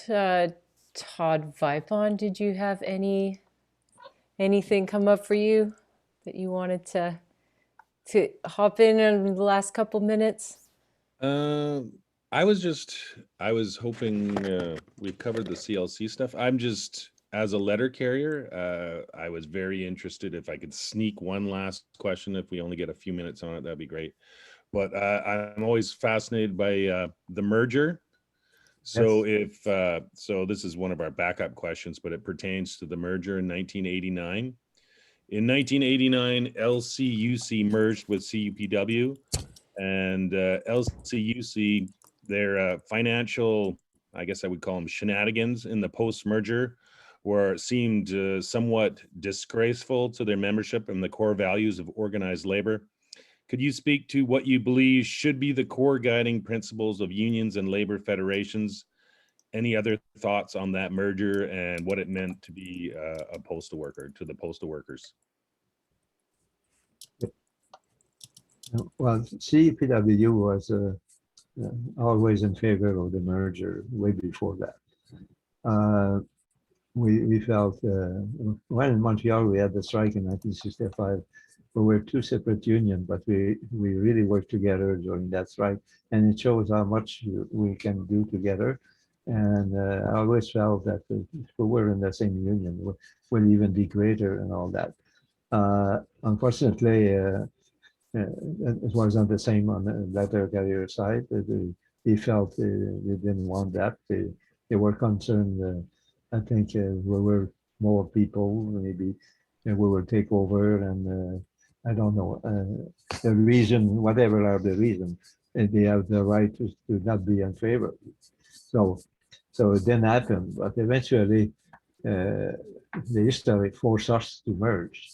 Todd Vipon, did you have anything come up for you that you wanted to hop in the last couple minutes? I was hoping we've covered the CLC stuff. I'm just, as a letter carrier, I was very interested if I could sneak one last question. If we only get a few minutes on it, that'd be great. But I'm always fascinated by the merger. So yes. So this is one of our backup questions, but it pertains to the merger in 1989. In 1989, LCUC merged with CUPW, and LCUC, their financial, I guess I would call them shenanigans in the post-merger, seemed somewhat disgraceful to their membership and the core values of organized labor. Could you speak to what you believe should be the core guiding principles of unions and labor federations? Any other thoughts on that merger and what it meant to be a postal worker, to the postal workers? Well, CUPW was always in favor of the merger way before that. We felt, when in Montreal we had the strike in 1965, we were two separate unions, but we really worked together during that strike, and it shows how much we can do together. And I always felt that if we were in the same union, we'll even be greater and all that. Unfortunately, it wasn't the same on the letter carrier side. They felt they didn't want that. They were concerned. I think we were more people, maybe we will take over, and I don't know the reason, whatever are the reason, they have the right to not be in favor. So it didn't happen, but eventually the history forced us to merge.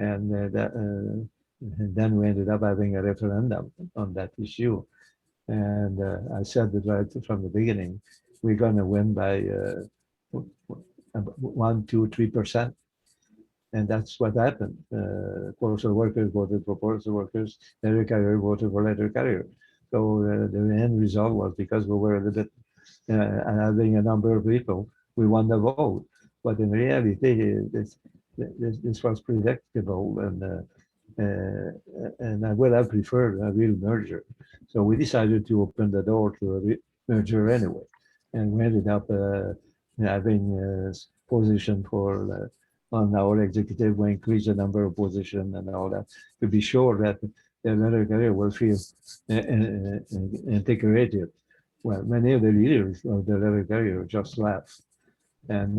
And then we ended up having a referendum on that issue. And I said that right from the beginning, we're going to win by 1, 2, 3%. And that's what happened. Postal workers voted for postal workers, letter carrier voted for letter carrier. So the end result was, because we were a little bit having a number of people, we won the vote. But in reality, this was predictable, and I would have preferred a real merger. So we decided to open the door to a merger anyway, and we ended up having a position for on our executive. We increase the number of positions and all that to be sure that the letter carrier will feel integrated. Well, many of the leaders of the letter carrier just left, and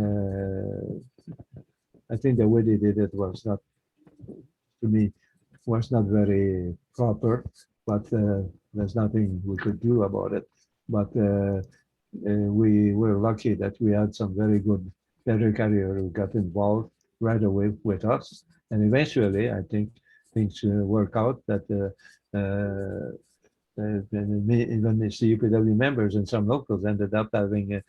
I think the way they did it was not, to me, was not very proper, but there's nothing we could do about it. But we were lucky that we had some very good letter carrier who got involved right away with us. And eventually, I think things work out that even the CUPW members and some locals ended up having a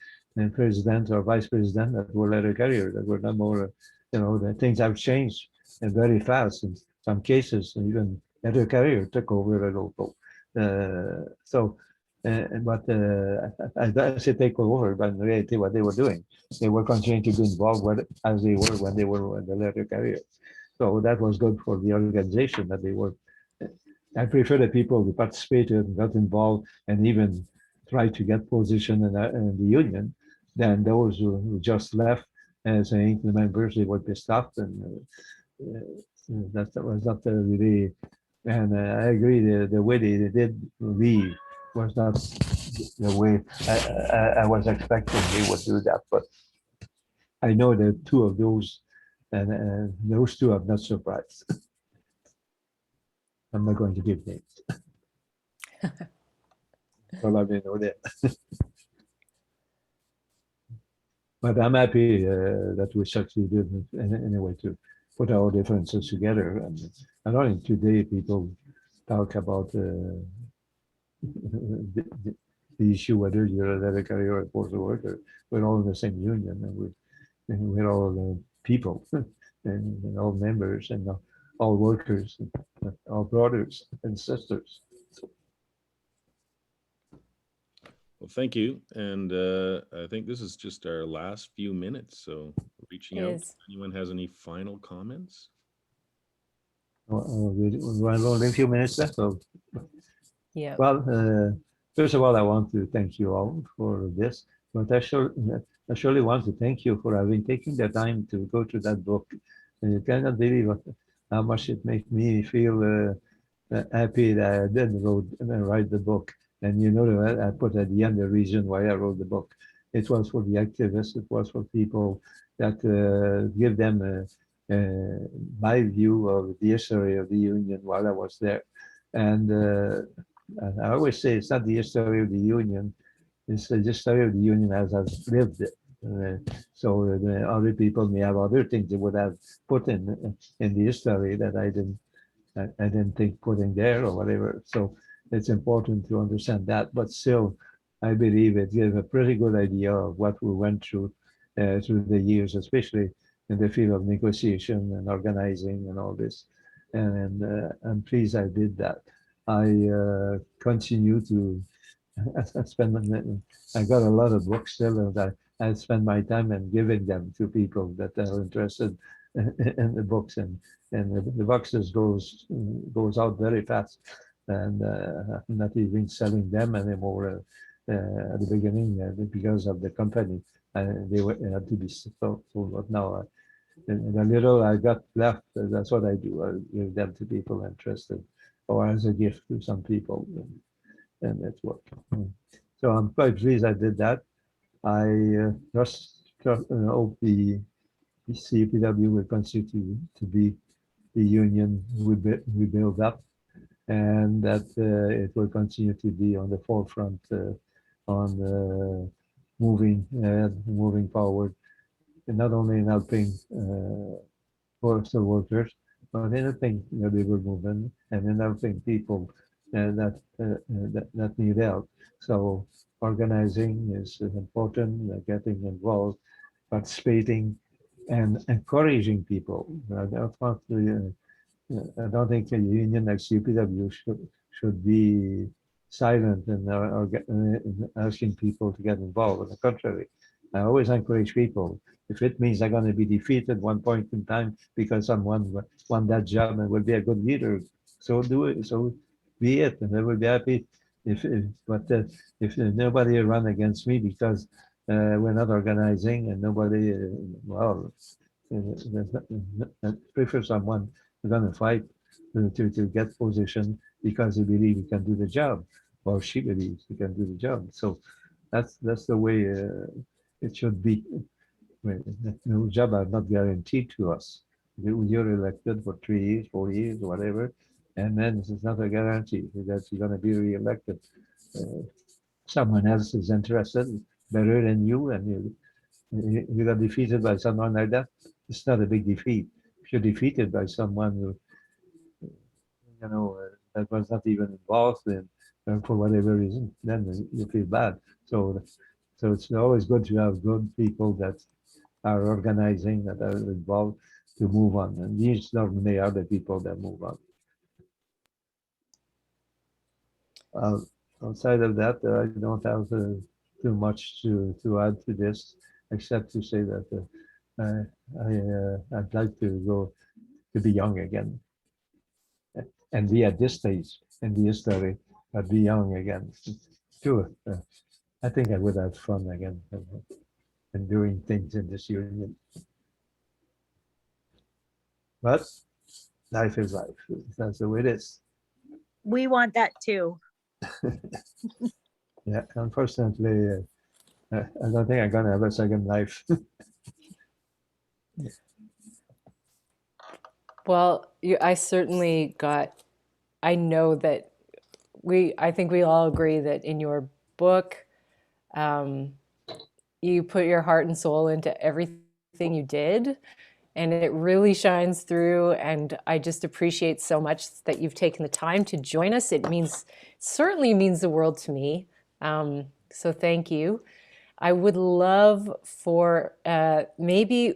president or vice president that were letter carrier, that were not more, the things have changed very fast in some cases. Even letter carrier took over a local. But I say take over, but in reality, what they were doing, they were continuing to be involved with, as they were when they were the letter carrier. So that was good for the organization that they were. I prefer the people who participated, got involved, and even tried to get position in the union than those who just left and saying the members they were pissed off, and that was not really. And I agree, the way they did leave was not the way I was expecting they would do that. But I know that two of those, and those two I'm not surprised. I'm not going to give names. Well, I may know that. But I'm happy that we succeeded anyway to put our differences together. And I know today people talk about the issue whether you're a letter carrier or a postal worker. We're all in the same union, and we're all people and all members and all workers, all brothers and sisters. Well, thank you. And I think this is just our last few minutes. So reaching out, if anyone has any final comments? We have only a few minutes left. So. Yeah. Well, first of all, I want to thank you all for this, but I surely want to thank you for having taken the time to go through that book. And you cannot believe how much it makes me feel happy that I did write the book. And you know that I put at the end the reason why I wrote the book. It was for the activists. It was for people that give them my view of the history of the union while I was there. And I always say it's not the history of the union, it's the history of the union as I've lived it. So the other people may have other things they would have put in the history that I didn't think putting there or whatever. So it's important to understand that. But still, I believe it gives a pretty good idea of what we went through the years, especially in the field of negotiation and organizing and all this. And I'm pleased I did that. I continue to spend. I got a lot of books still, and I spend my time and giving them to people that are interested in the books, and the boxes goes out very fast, and I'm not even selling them anymore at the beginning because of the company. They had to be sold, but now. And the little I got left, that's what I do. I give them to people interested, or as a gift to some people, and it's worked. So I'm quite pleased I did that. I just hope the CUPW will continue to be the union we build up, and that it will continue to be on the forefront on moving forward. And not only in helping postal workers, but in helping the labor movement and in helping people that need help. So organizing is important, getting involved, participating and encouraging people. I don't want to, I don't think a union like CUPW should be silent and asking people to get involved. On the contrary, I always encourage people. If it means they're going to be defeated at one point in time because someone won that job and will be a good leader, so do it. So be it, and I will be happy. If nobody run against me because we're not organizing and nobody, prefer someone who's going to fight to get position because he believes he can do the job, or she believes he can do the job. So that's the way it should be. No job are not guaranteed to us. You're elected for 3 years, 4 years, whatever, and then this is not a guarantee that you're going to be re-elected. Someone else is interested better than you, and you got defeated by someone like that. It's not a big defeat. If you're defeated by someone who, that was not even involved in, for whatever reason, then you feel bad. So it's always good to have good people that are organizing, that are involved to move on. And these normally are the people that move on. Outside of that, I don't have too much to add to this, except to say that I'd like to go to be young again and be at this stage in the history, but be young again. Sure, I think I would have fun again and doing things in this union. But life is life. That's the way it is. We want that too. Yeah, unfortunately, I don't think I'm gonna have a second life. Well, I certainly I know that I think we all agree that in your book, you put your heart and soul into everything you did, and it really shines through. And I just appreciate so much that you've taken the time to join us. It certainly means the world to me. So thank you. I would love for maybe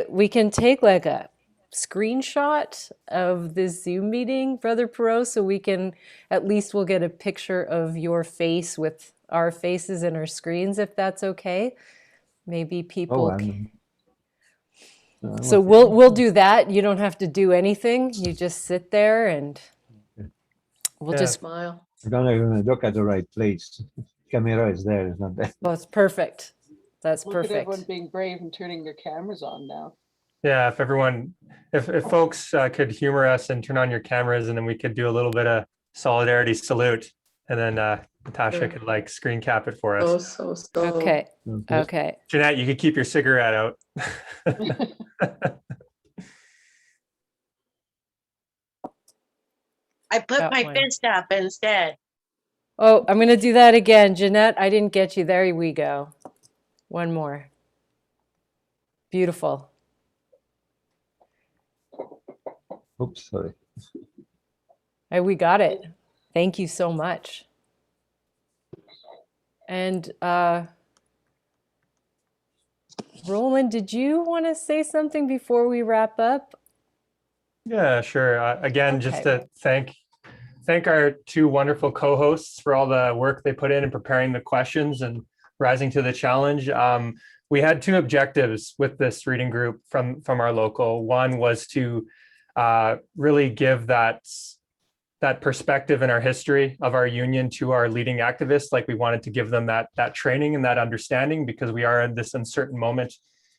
we can take like a screenshot of this Zoom meeting, Brother Parrot, so we can, at least we'll get a picture of your face with our faces and our screens, if that's okay. Maybe people. So we'll do that. You don't have to do anything. You just sit there and we'll just smile. I'm gonna look at the right place. Camera is there, it's not there. Well, it's perfect. That's Look perfect. at everyone being brave and turning their cameras on now. Yeah, if folks could humor us and turn on your cameras, and then we could do a little bit of solidarity salute, and then Natasha could like screen cap it for us. Okay. Okay. Jeanette, you could keep your cigarette out. I put my fist up instead. Oh, I'm going to do that again. Jeanette, I didn't get you. There we go. One more. Beautiful. Oops, sorry. Hey, we got it. Thank you so much. And Roland, did you want to say something before we wrap up? Yeah, sure. Again, just to thank our two wonderful co-hosts for all the work they put in preparing the questions and rising to the challenge. We had two objectives with this reading group from our local. One was to really give that perspective in our history of our union to our leading activists. Like, we wanted to give them that training and that understanding, because we are in this uncertain moment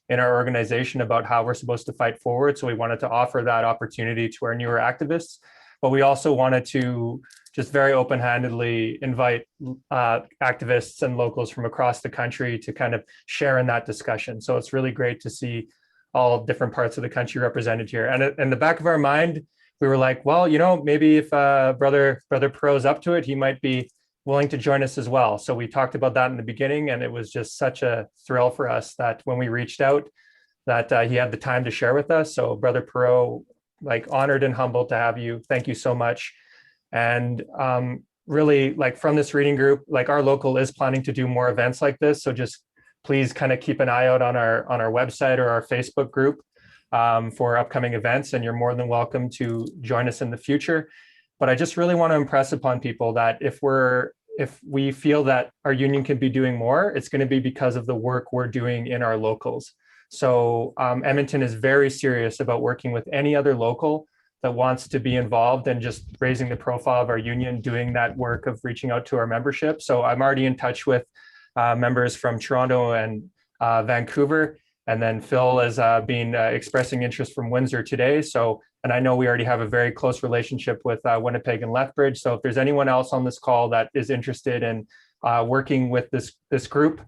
in our organization about how we're supposed to fight forward. So we wanted to offer that opportunity to our newer activists, but we also wanted to just very open-handedly invite activists and locals from across the country to kind of share in that discussion. So it's really great to see all different parts of the country represented here. And in the back of our mind, we were like, well, maybe if Brother Parrot's up to it, he might be willing to join us as well. So we talked about that in the beginning, and it was just such a thrill for us that when we reached out, that he had the time to share with us. So Brother Parrot, honored and humbled to have you. Thank you so much. And really, from this reading group, our local is planning to do more events like this. So just please kind of keep an eye out on our website or our Facebook group for upcoming events, and you're more than welcome to join us in the future. But I just really want to impress upon people that if we feel that our union can be doing more, it's going to be because of the work we're doing in our locals. So Edmonton is very serious about working with any other local that wants to be involved and just raising the profile of our union, doing that work of reaching out to our membership. So I'm already in touch with members from Toronto and Vancouver, and then Phil has been expressing interest from Windsor today. So, and I know we already have a very close relationship with Winnipeg and Lethbridge. So if there's anyone else on this call that is interested in working with this group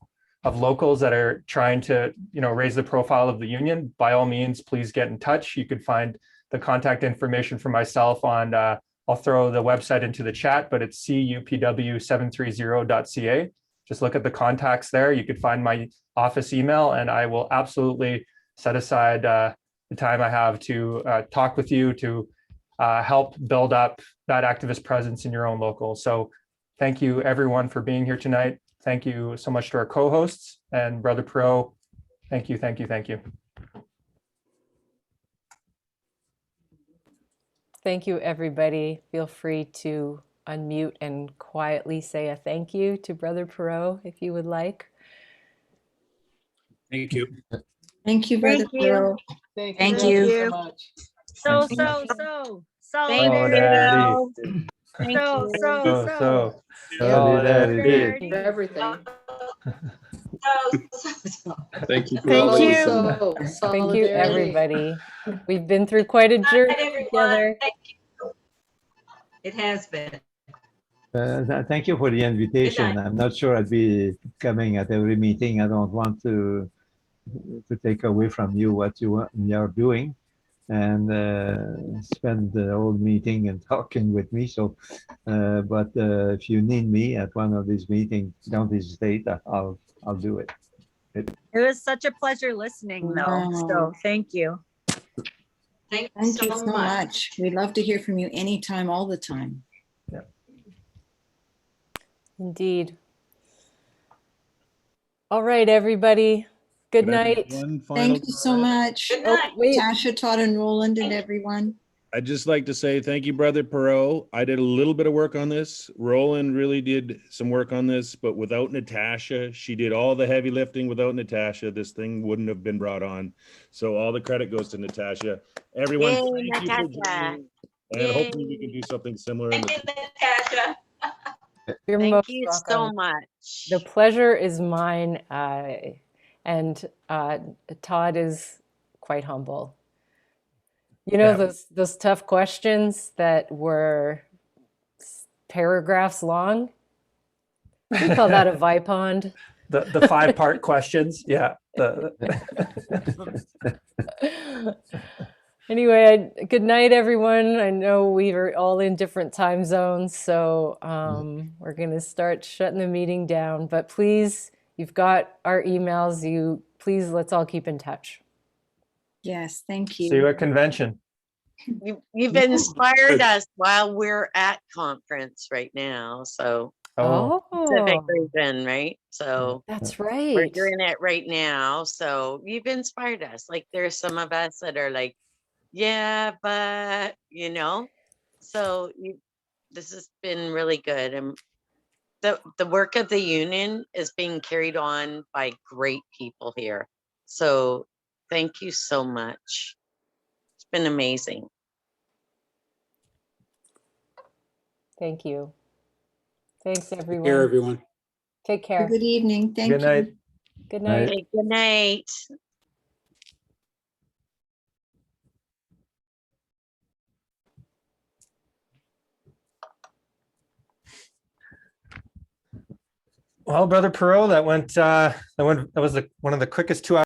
of locals that are trying to, raise the profile of the union, by all means, please get in touch. You could find the contact information for myself on, I'll throw the website into the chat, but it's CUPW730.ca. Just look at the contacts there. You could find my office email, and I will absolutely set aside the time I have to talk with you to help build up that activist presence in your own local. So thank you everyone for being here tonight. Thank you so much to our co-hosts, and Brother Parrot. Thank you, thank you, thank you. Thank you, everybody. Feel free to unmute and quietly say a thank you to Brother Parrot if you would like. Thank you. Thank you, Brother Thank you. Parrot. Thank you so much. Solidarity. Thank you. Solidarity. For everything. Thank you. Thank you. Thank you, everybody. We've been through quite a journey together. It has been. Thank you for the invitation. I'm not sure I'd be coming at every meeting. I don't want to take away from you what you are doing and spend the whole meeting and talking with me. So, but if you need me at one of these meetings, don't hesitate. I'll do it. It was such a pleasure listening, though. So thank you. Thank you so much. We'd love to hear from you anytime, all the time. Yeah. Indeed. All right, everybody. Good night. Thank you so much. Good night. Tasha, Todd, and Roland, and everyone. I'd just like to say thank you, Brother Parrot. I did a little bit of work on this. Roland really did some work on this, but without Natasha, she did all the heavy lifting. Without Natasha, this thing wouldn't have been brought on. So all the credit goes to Natasha. Everyone, Yay, thank you for Natasha. joining, and hopefully we can do something similar in the future. Natasha. You're Thank most you welcome. so much. The pleasure is mine, and Todd is quite humble. You know, those tough questions that were paragraphs long? We call that a Vipond. The 5-part questions, yeah. Anyway, good night, everyone. I know we are all in different time zones, so we're going to start shutting the meeting down. But please, you've got our emails. Please, let's all keep in touch. Yes, thank you. See you at convention. You've inspired us while we're at conference right now. So Pacific region, right? So that's right. We're doing it right now. So you've inspired us. Like there's some of us that are like, yeah, but so this has been really good. And the work of the union is being carried on by great people here. So thank you so much. It's been amazing. Thank you. Thanks, everyone. Take care, everyone. Take care. Good evening. Thank Good night. you. Good night. Okay, good night. Well, Brother Parrot, that was one of the quickest 2 hours.